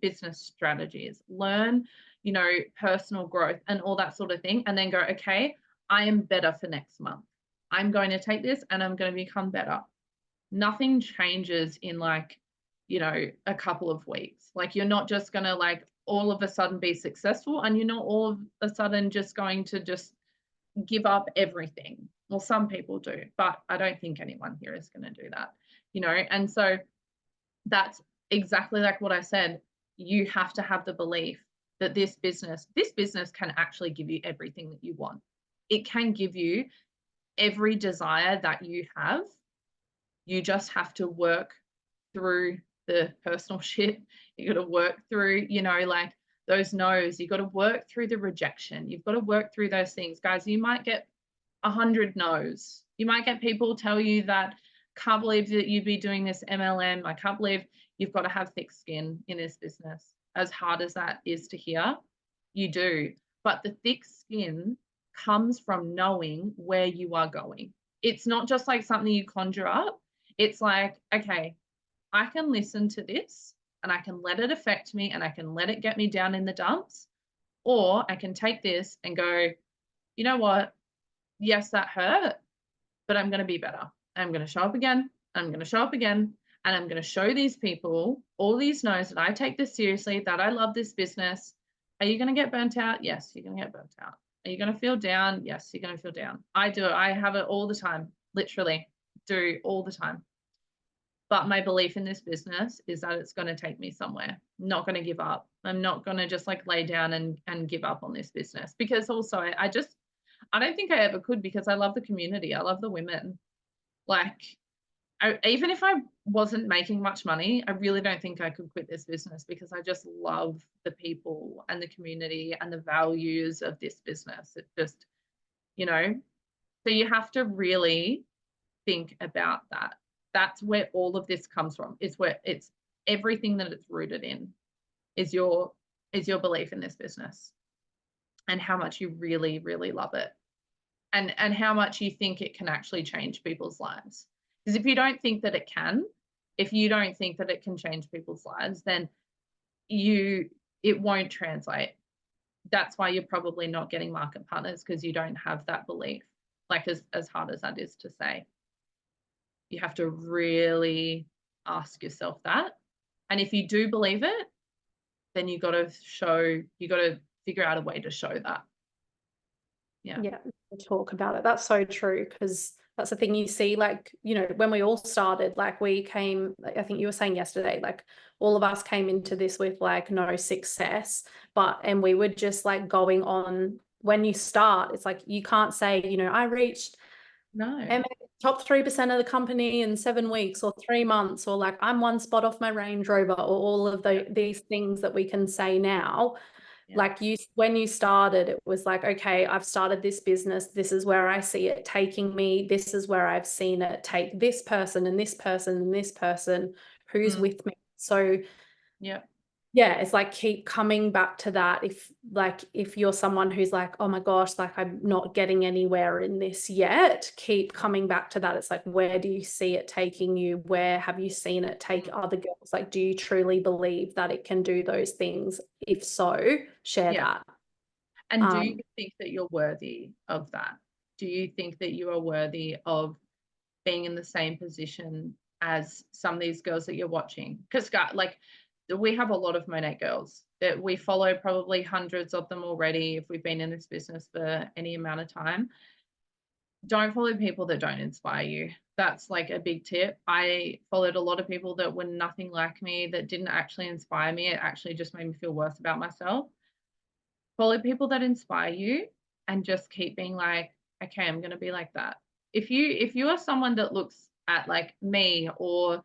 business strategies, learn, you know, personal growth and all that sort of thing, and then go, okay, I am better for next month. I'm going to take this and I'm going to become better. Nothing changes in like, you know, a couple of weeks. Like you're not just going to like all of a sudden be successful, and you're not all of a sudden just going to just give up everything. Well, some people do, but I don't think anyone here is going to do that, you know? And so that's exactly like what I said. You have to have the belief that this business can actually give you everything that you want. It can give you every desire that you have. You just have to work through the personal shit. You got to work through, you know, like those no's. You got to work through the rejection. You've got to work through those things, guys. You might get 100 no's. You might get people tell you that, can't believe that you'd be doing this MLM. I can't believe you've got to have thick skin in this business. As hard as that is to hear, you do. But the thick skin comes from knowing where you are going. It's not just like something you conjure up. It's like, okay, I can listen to this and I can let it affect me and I can let it get me down in the dumps. Or I can take this and go, you know what? Yes, that hurt, but I'm going to be better. I'm going to show up again. I'm going to show up again. And I'm going to show these people, all these no's, that I take this seriously, that I love this business. Are you going to get burnt out? Yes, you're going to get burnt out. Are you going to feel down? Yes, you're going to feel down. I do. I have it all the time, literally do all the time. But my belief in this business is that it's going to take me somewhere. I'm not going to give up. I'm not going to just like lay down and give up on this business, because also I don't think I ever could, because I love the community. I love the women. Like, even if I wasn't making much money, I really don't think I could quit this business, because I just love the people and the community and the values of this business. It just, you know, so you have to really think about that. That's where all of this comes from. It's where it's everything that it's rooted in is your belief in this business and how much you really, really love it. And how much you think it can actually change people's lives. Because if you don't think that it can, if you don't think that it can change people's lives, then it won't translate. That's why you're probably not getting market partners, because you don't have that belief. Like, as hard as that is to say, you have to really ask yourself that. And if you do believe it, then you got to figure out a way to show that. Yeah, talk about it. That's so true, because that's the thing you see, like, you know, when we all started, like we came, like, I think you were saying yesterday, like all of us came into this with like no success, and we were just like going on. When you start, it's like you can't say, you know, I reached top 3% of the company in 7 weeks or 3 months, or like I'm 1 spot off my Range Rover, or all of these things that we can say now. Like when you started, it was like, okay, I've started this business. This is where I see it taking me. This is where I've seen it take this person and this person and this person who's with me. So yeah, it's like keep coming back to that. If you're someone who's like, oh my gosh, like I'm not getting anywhere in this yet, keep coming back to that. It's like, where do you see it taking you? Where have you seen it take other girls? Like, do you truly believe that it can do those things? If so, share that. And do you think that you're worthy of that? Do you think that you are worthy of being in the same position as some of these girls that you're watching? Because like, we have a lot of Monet girls that we follow, probably hundreds of them already if we've been in this business for any amount of time. Don't follow people that don't inspire you. That's like a big tip. I followed a lot of people that were nothing like me, that didn't actually inspire me. It actually just made me feel worse about myself. Follow people that inspire you and just keep being like, okay, I'm going to be like that. If you are someone that looks at like me or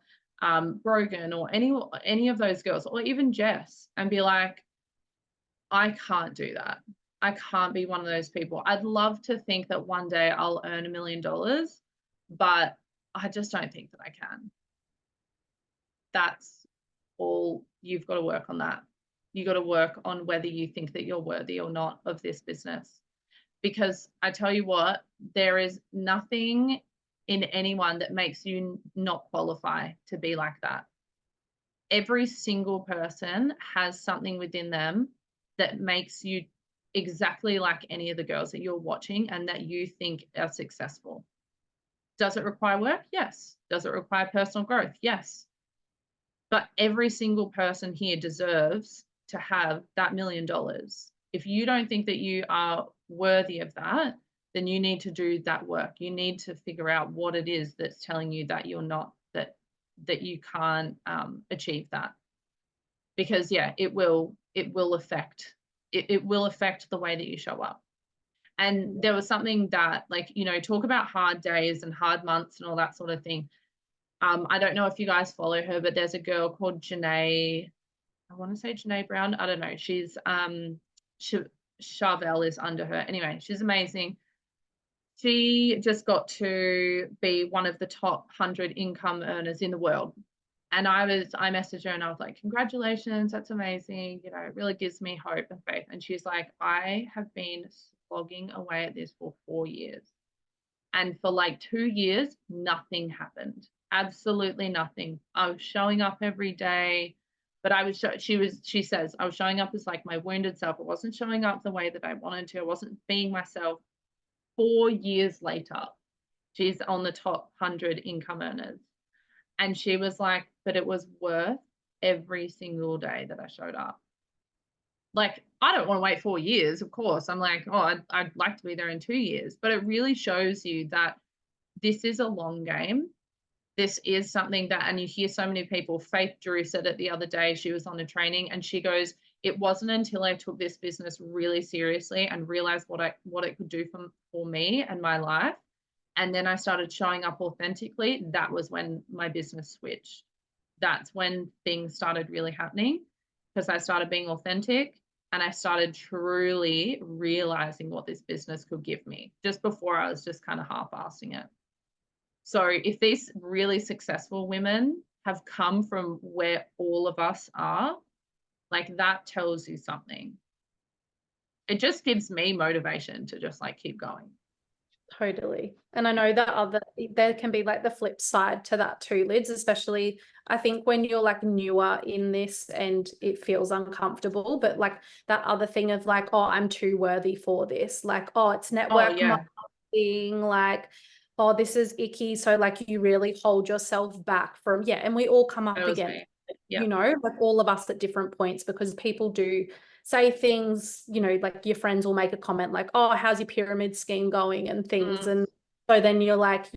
Brogan or any of those girls, or even Jess, and be like, I can't do that. I can't be one of those people. I'd love to think that one day I'll earn $1 million, but I just don't think that I can. That's all. You've got to work on that. You got to work on whether you think that you're worthy or not of this business. Because I tell you what, there is nothing in anyone that makes you not qualify to be like that. Every single person has something within them that makes you exactly like any of the girls that you're watching and that you think are successful. Does it require work? Yes. Does it require personal growth? Yes. But every single person here deserves to have that $1 million. If you don't think that you are worthy of that, then you need to do that work. You need to figure out what it is that's telling you that you're not, that you can't achieve that. Because it will affect the way that you show up. And there was something that, like, you know, talk about hard days and hard months and all that sort of thing. I don't know if you guys follow her, but there's a girl called Janae. I want to say Janae Brown. I don't know. She's Charvel is under her. Anyway, she's amazing. She just got to be one of the top 100 income earners in the world. And I messaged her and I was like, congratulations, that's amazing. You know, it really gives me hope and faith. And she's like, I have been slogging away at this for 4 years. And for like 2 years, nothing happened. Absolutely nothing. I was showing up every day, but she says, I was showing up as like my wounded self. I wasn't showing up the way that I wanted to. I wasn't being myself. 4 years later, she's on the top 100 income earners. And she was like, but it was worth every single day that I showed up. Like, I don't want to wait 4 years, of course. I'm like, oh, I'd like to be there in 2 years. But it really shows you that this is a long game. This is something that, and you hear so many people, Faith Drew said it the other day, she was on a training and she goes, it wasn't until I took this business really seriously and realized what it could do for me and my life, and then I started showing up authentically, that was when my business switched. That's when things started really happening, because I started being authentic and I started truly realizing what this business could give me. Just before, I was just kind of half-assing it. So if these really successful women have come from where all of us are, like that tells you something. It just gives me motivation to just like keep going. Totally. And I know that there can be like the flip side to that too, Lids, especially I think when you're like newer in this and it feels uncomfortable, but like that other thing of like, oh, I'm too worthy for this. Like, oh, it's Oh network yeah, marketing, like, oh, this is icky. So like you really hold yourself back from, yeah. And we all come that up was against, me. Yeah, like all of us at different points, because people do say things, like your friends will make a comment like, oh, how's your pyramid scheme going and things. And so then you're like,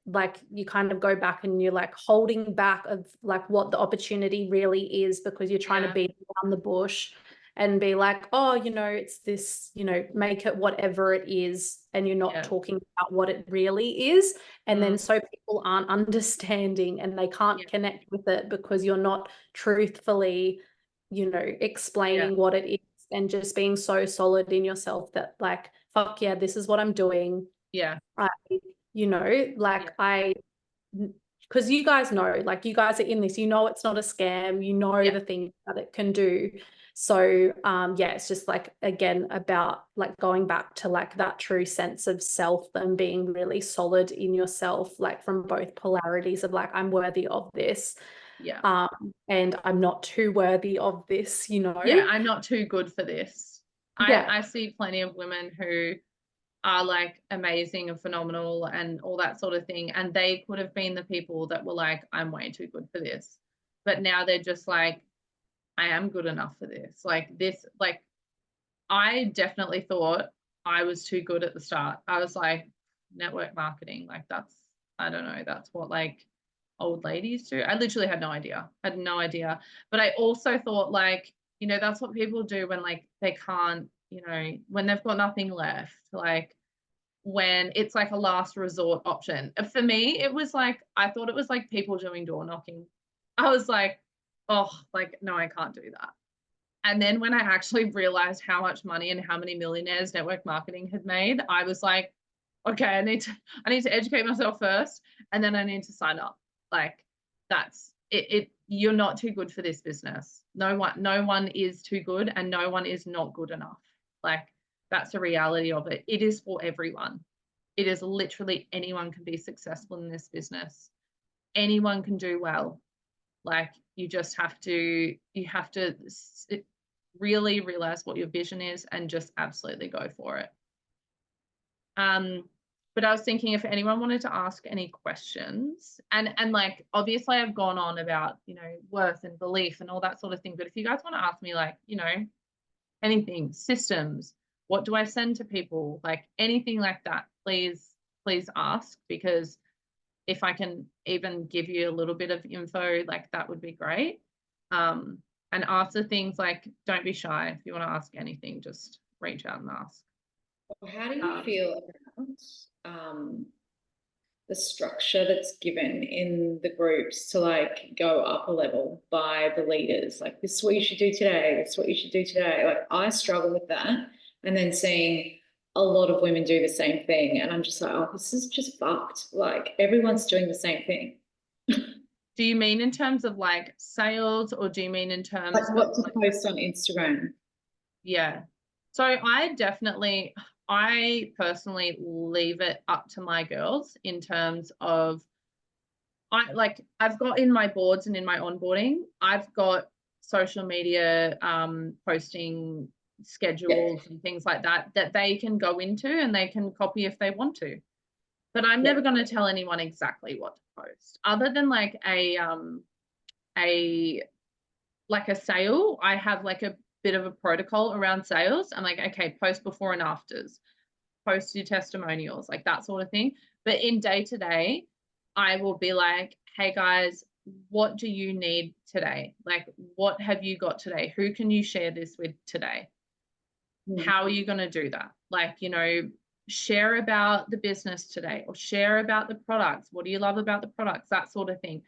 like you kind of go back and you're like holding back of like what the opportunity really is, because you're trying to beat around the bush and be like, oh, it's this, make it whatever it is. And you're not talking about what it really is. And then so people aren't understanding and they can't connect with it because you're not truthfully explaining what it is and just being so solid in yourself that like, fuck yeah, this is what I'm doing. yeah, Because you guys know, like you guys are in this, it's not a scam, the things that it can do. So it's just like, again, about like going back to like that true sense of self and being really solid in yourself, like from both polarities of like, I'm worthy of this. And I'm not too worthy of this, Yeah, I'm not too good for this. Yeah. I see plenty of women who are like amazing and phenomenal and all that sort of thing. And they could have been the people that were like, I'm way too good for this. But now they're just like, I am good enough for this. Like this, like I definitely thought I was too good at the start. I was like, network marketing, like that's, I don't know, that's what like old ladies do. I literally had no idea. I had no idea. But I also thought like, that's what people do when like they can't, when they've got nothing left, like when it's like a last resort option. For me, it was like, I thought it was like people doing door knocking. I was like, oh, like, no, I can't do that. And then when I actually realized how much money and how many millionaires network marketing had made, I was like, okay, I need to educate myself first, and then I need to sign up. Like that's it. You're not too good for this business. No one is too good, and no one is not good enough. Like that's the reality of it. It is for everyone. It is literally anyone can be successful in this business. Anyone can do well. Like you have to really realize what your vision is and just absolutely go for it. But I was thinking if anyone wanted to ask any questions, and like obviously I've gone on about worth and belief and all that sort of thing, but if you guys want to ask me like anything, systems, what do I send to people, like anything like that, please ask, because if I can even give you a little bit of info, like that would be great. And answer things like, don't be shy. If you want to ask anything, just reach out and ask. How do you feel about the structure that's given in the groups to like go up a level by the leaders? Like, this is what you should do today. This is what you should do today. Like, I struggle with that. And then seeing a lot of women do the same thing. And I'm just like, oh, this is just fucked. Like, everyone's doing the same thing. Do you mean in terms of like sales, or do you mean in terms like what of to post on Instagram? Yeah. So I personally leave it up to my girls in terms of I've got in my boards and in my onboarding, I've got social media posting schedules and things like that they can go into and they can copy if they want to. But I'm never going to tell anyone exactly what to post, other than like a sale. I have like a bit of a protocol around sales. I'm like, okay, post before and afters, post your testimonials, like that sort of thing. But in day to day, I will be like, hey guys, what do you need today? Like, what have you got today? Who can you share this with today? How are you going to do that? Like, share about the business today, or share about the products. What do you love about the products? That sort of thing.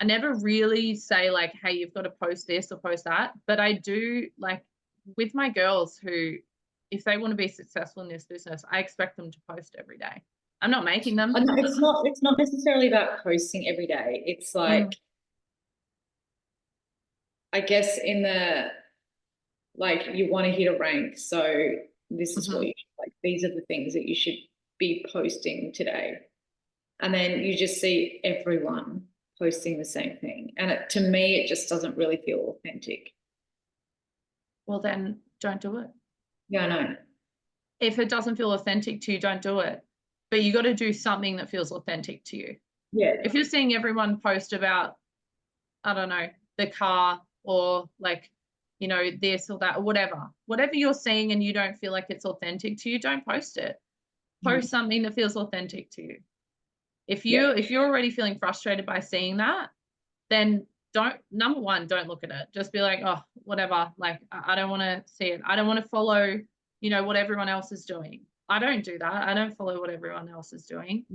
I never really say like, hey, you've got to post this or post that. But I do, like with my girls who, if they want to be successful in this business, I expect them to post every day. I'm not making them. No, it's not necessarily about posting every day. It's like, I guess in the, like, you want to hit a rank. So this is what you like, these are the things that you should be posting today. And then you just see everyone posting the same thing. And to me, it just doesn't really feel authentic. Well, then don't do it. Yeah, I know. If it doesn't feel authentic to you, don't do it. But you got to do something that feels authentic to you. Yeah. If you're seeing everyone post about, I don't know, the car or like, you know, this or that or whatever you're seeing and you don't feel like it's authentic to you, don't post it. Post something that feels authentic to you. If you're already feeling frustrated by seeing that, then number one, don't look at it. Just be like, oh, whatever. Like, I don't want to see it. I don't want to follow, you know, what everyone else is doing. I don't do that. I don't follow what everyone else is doing.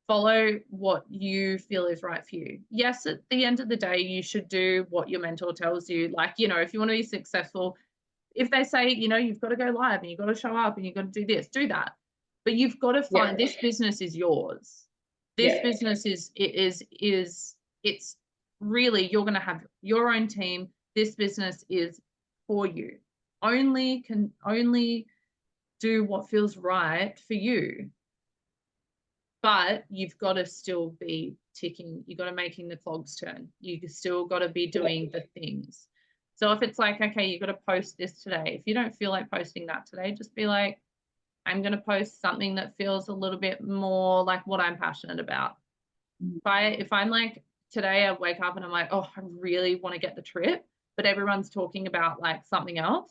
Follow what you feel is right for you. Yes, at the end of the day, you should do what your mentor tells you. Like, you know, if you want to be successful, if they say, you know, you've got to go live and you've got to show up and you've got to do this, do that. But you've got to find this business is yours. This business it's really, you're going to have your own team. This business is for you. Only do what feels right for you. But you've got to still be ticking. You've got to making the clogs turn. You still got to be doing the things. So if it's like, okay, you've got to post this today. If you don't feel like posting that today, just be like, I'm going to post something that feels a little bit more like what I'm passionate about. If I'm like, today I wake up and I'm like, oh, I really want to get the trip, but everyone's talking about like something else,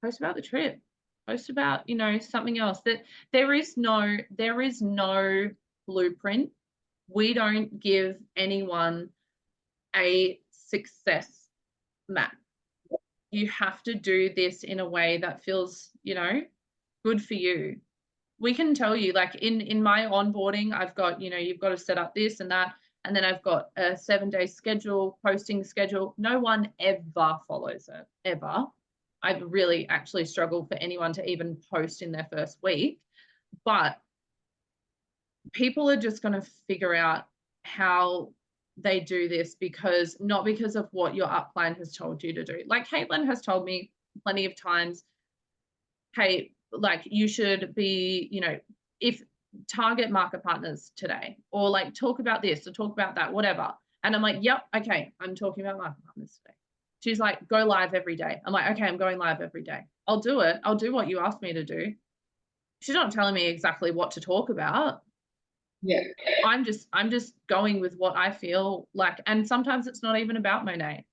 post about the trip. Post about, you know, something else. That there is no blueprint. We don't give anyone a success map. You have to do this in a way that feels, you know, good for you. We can tell you, like in my onboarding, I've got, you know, you've got to set up this and that, and then I've got a 7-day schedule, posting schedule. No one ever follows it, ever. I really actually struggle for anyone to even post in their first week, but people are just going to figure out how they do this, because not because of what your upline has told you to do. Like Caitlin has told me plenty of times, hey, like you should be, you know, if target market partners today, or like talk about this or talk about that, whatever. And I'm like, yep, okay, I'm talking about market partners today. She's like, go live every day. I'm like, okay, I'm going live every day. I'll do it. I'll do what you asked me to do. She's not telling me exactly what to talk about. Yeah. I'm just going with what I feel like. And sometimes it's not even about Monet.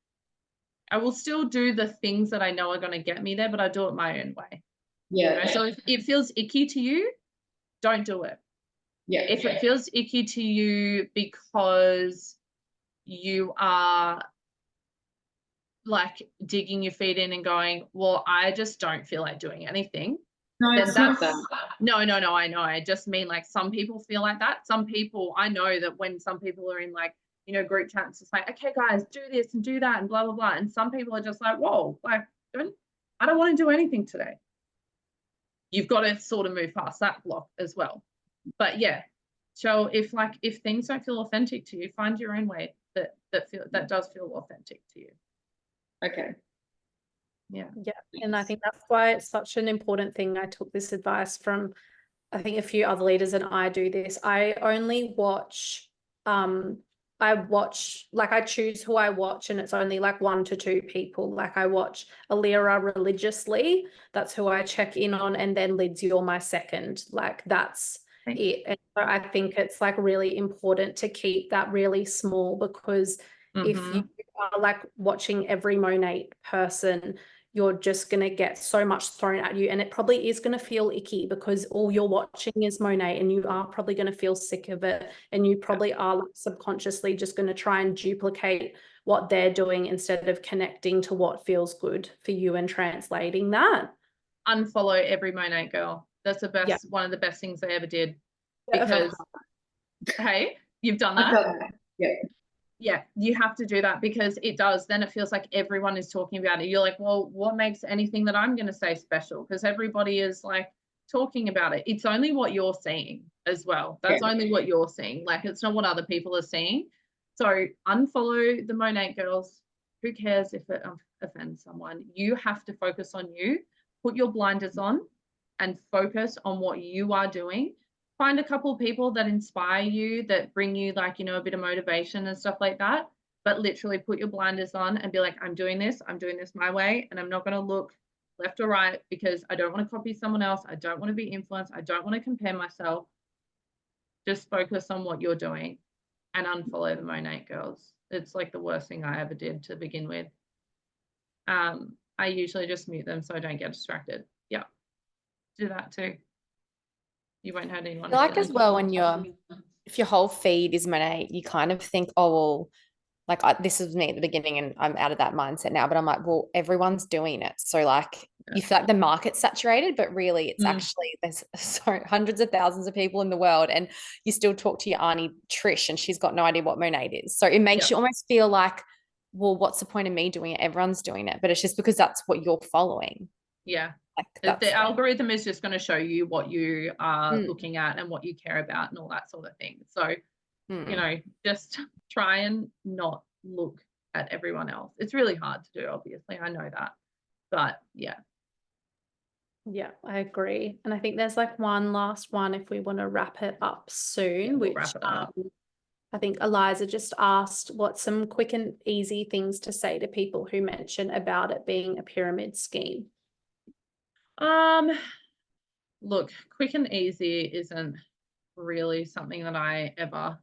I will still do the things that I know are going to get me there, but I do it my own way. Yeah. You know? So if it feels icky to you, don't do it. Yeah. If it feels icky to you because you are like digging your feet in and going, well, I just don't feel like doing anything. No, it's not that. No, I know. I just mean like some people feel like that. Some people, I know that when some people are in like, you know, group chats, it's like, okay, guys, do this and do that and blah, blah, blah. And some people are just like, whoa, like, I don't want to do anything today. You've got to sort of move past that block as well. But yeah, so if things don't feel authentic to you, find your own way that does feel authentic to you. Okay. Yeah. And I think that's why it's such an important thing. I took this advice from, I think, a few other leaders, and I do this. I only watch, I choose who I watch, and it's only like 1 to 2 people. Like I watch Alira religiously. That's who I check in on. And then Lids, you're my second. Like that's it. And so I think it's like really important to keep that really small, because if you are like watching every Monet person, you're just going to get so much thrown at you, and it probably is going to feel icky because all you're watching is Monet, and you are probably going to feel sick of it, and you probably are like subconsciously just going to try and duplicate what they're doing instead of connecting to what feels good for you and translating that. Unfollow every Monet girl. That's the best, one of the best things I ever did, because hey, you've done that. I've done that. Yeah. Yeah, you have to do that, because it does, then it feels like everyone is talking about it. You're like, well, what makes anything that I'm going to say special? Because everybody is like talking about it. It's only what you're seeing as well. That's only what you're seeing. Like, it's not what other people are seeing. So unfollow the Monat girls. Who cares if it offends someone? You have to focus on you. Put your blinders on and focus on what you are doing. Find a couple of people that inspire you, that bring you, like, you know, a bit of motivation and stuff like that. But literally put your blinders on and be like, I'm doing this my way, and I'm not going to look left or right, because I don't want to copy someone else. I don't want to be influenced. I don't want to compare myself. Just focus on what you're doing and unfollow the Monat girls. It's like the worst thing I ever did to begin with. I usually just mute them so I don't get distracted. Yeah, do that too. You won't hurt anyone. Like as well, when if your whole feed is Monat, you kind of think, oh, well, like this was me at the beginning and I'm out of that mindset now, but I'm like, well, everyone's doing it. So like you feel like the market's saturated, but really it's actually, there's so hundreds of thousands of people in the world, and you still talk to your auntie Trish and she's got no idea what Monat is. So it makes you almost feel like, well, what's the point of me doing it? Everyone's doing it, but it's just because that's what you're following. Yeah. Like the algorithm is just going to show you what you are looking at and what you care about and all that sort of thing. So, you know, just try and not look at everyone else. It's really hard to do, obviously. I know that. But yeah. Yeah, I agree. And I think there's like one last one if we want to wrap it up soon, we'll which wrap it up. I think Eliza just asked what some quick and easy things to say to people who mention about it being a pyramid scheme. Look, quick and easy isn't really something that I ever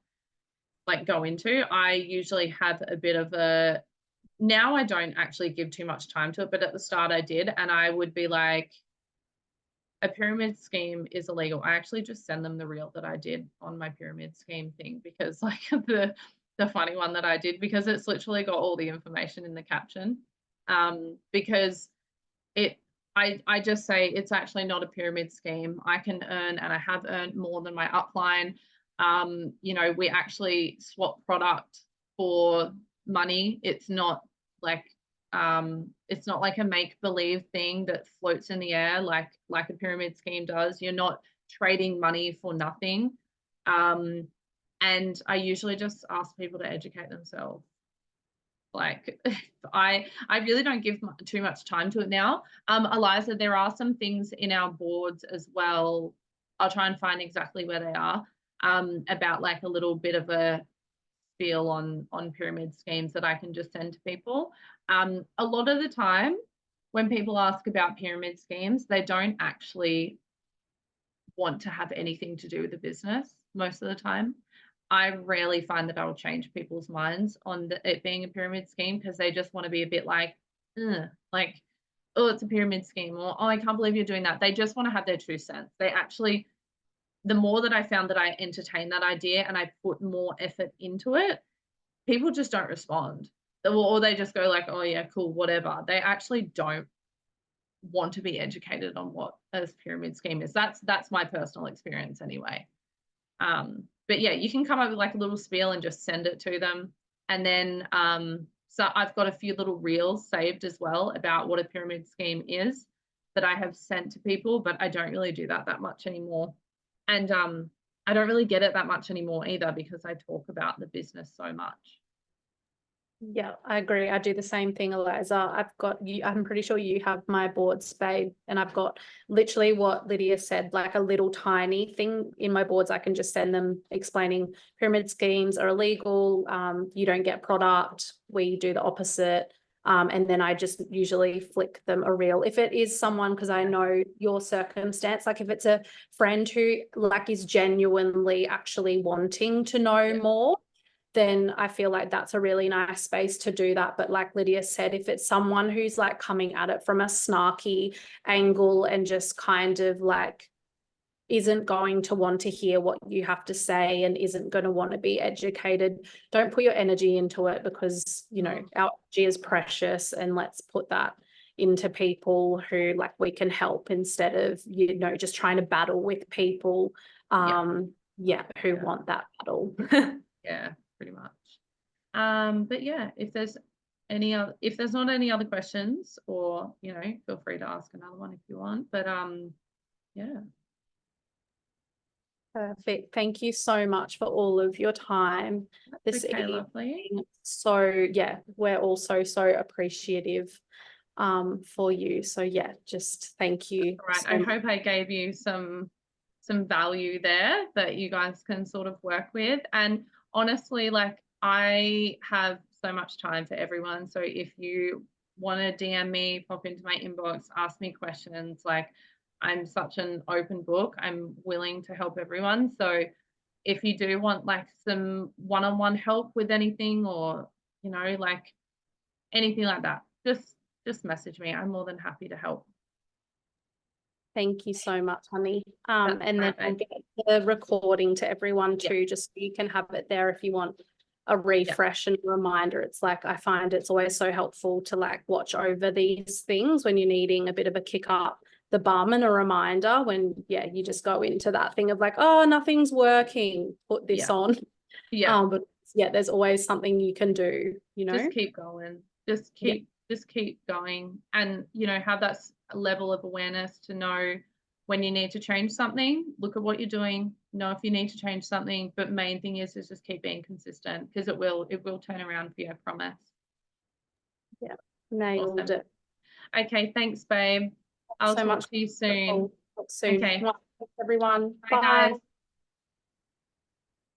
like go into. I usually have a bit of a, now I don't actually give too much time to it, but at the start I did, and I would be like, a pyramid scheme is illegal. I actually just send them the reel that I did on my pyramid scheme thing, because like the funny one that I did, because it's literally got all the information in the caption. Because I just say it's actually not a pyramid scheme. I can earn, and I have earned, more than my upline. You know, we actually swap product for money. It's not like a make-believe thing that floats in the air like a pyramid scheme does. You're not trading money for nothing. And I usually just ask people to educate themselves. Like, I really don't give too much time to it now. Eliza, there are some things in our boards as well. I'll try and find exactly where they are, about like a little bit of a spiel on pyramid schemes that I can just send to people. A lot of the time when people ask about pyramid schemes, they don't actually want to have anything to do with the business most of the time. I rarely find that I will change people's minds on it being a pyramid scheme, because they just want to be a bit like, oh, it's a pyramid scheme, or oh, I can't believe you're doing that. They just want to have their 2 cents. They actually, the more that I found that I entertain that idea and I put more effort into it, people just don't respond. Or they just go like, oh yeah, cool, whatever. They actually don't want to be educated on what a pyramid scheme is. That's my personal experience anyway. But yeah, you can come up with like a little spiel and just send it to them. And then so I've got a few little reels saved as well about what a pyramid scheme is that I have sent to people, but I don't really do that much anymore. And I don't really get it that much anymore either, because I talk about the business so much. Yeah, I agree. I do the same thing, Eliza. I've got you, I'm pretty sure you have my boards, babe, and I've got literally what Lydia said, like a little tiny thing in my boards. I can just send them explaining pyramid schemes are illegal. You don't get product. We do the opposite. And then I just usually flick them a reel. If it is someone, because I know your circumstance, like if it's a friend who like is genuinely actually wanting to know more, then I feel like that's a really nice space to do that. But like Lydia said, if it's someone who's like coming at it from a snarky angle and just kind of like isn't going to want to hear what you have to say and isn't going to want to be educated, don't put your energy into it, because, you know, our energy is precious, and let's put that into people who like we can help, instead of, you know, just trying to battle with people who want that battle. Yeah, pretty much. But yeah, if there's not any other questions, or, you know, feel free to ask another one if you want. But yeah. Perfect. Thank you so much for all of your time this Okay, evening. lovely. So yeah, we're also so appreciative for you. So yeah, just thank you. All right. so I much. hope I gave you some value there that you guys can sort of work with. And honestly, like I have so much time for everyone. So if you want to DM me, pop into my inbox, ask me questions, like I'm such an open book. I'm willing to help everyone. So if you do want like some one-on-one help with anything, or you know, like anything like that, just message me. I'm more than happy to help. Thank you so much, honey. That's And then right, I'll babe. get the recording to everyone Yeah. too, just so you can have it there if you want a refresh and a reminder. It's like, I find it's always so helpful to like watch over these things when you're needing a bit of a kick up the bum and a reminder when, yeah, you just go into that thing of like, oh, nothing's working, put this Yeah. on. Yeah. But yeah, there's always something you can do, you know? Just keep going. Just keep going, and you know, have that level of awareness to know when you need to change something. Look at what you're doing, know if you need to change something, but main thing is just keep being consistent, because it will turn around for you, I promise. Yeah, nailed Awesome. it. Okay, thanks babe. I'll So talk much to you soon. Talk soon. Okay. Thanks, everyone. Bye guys.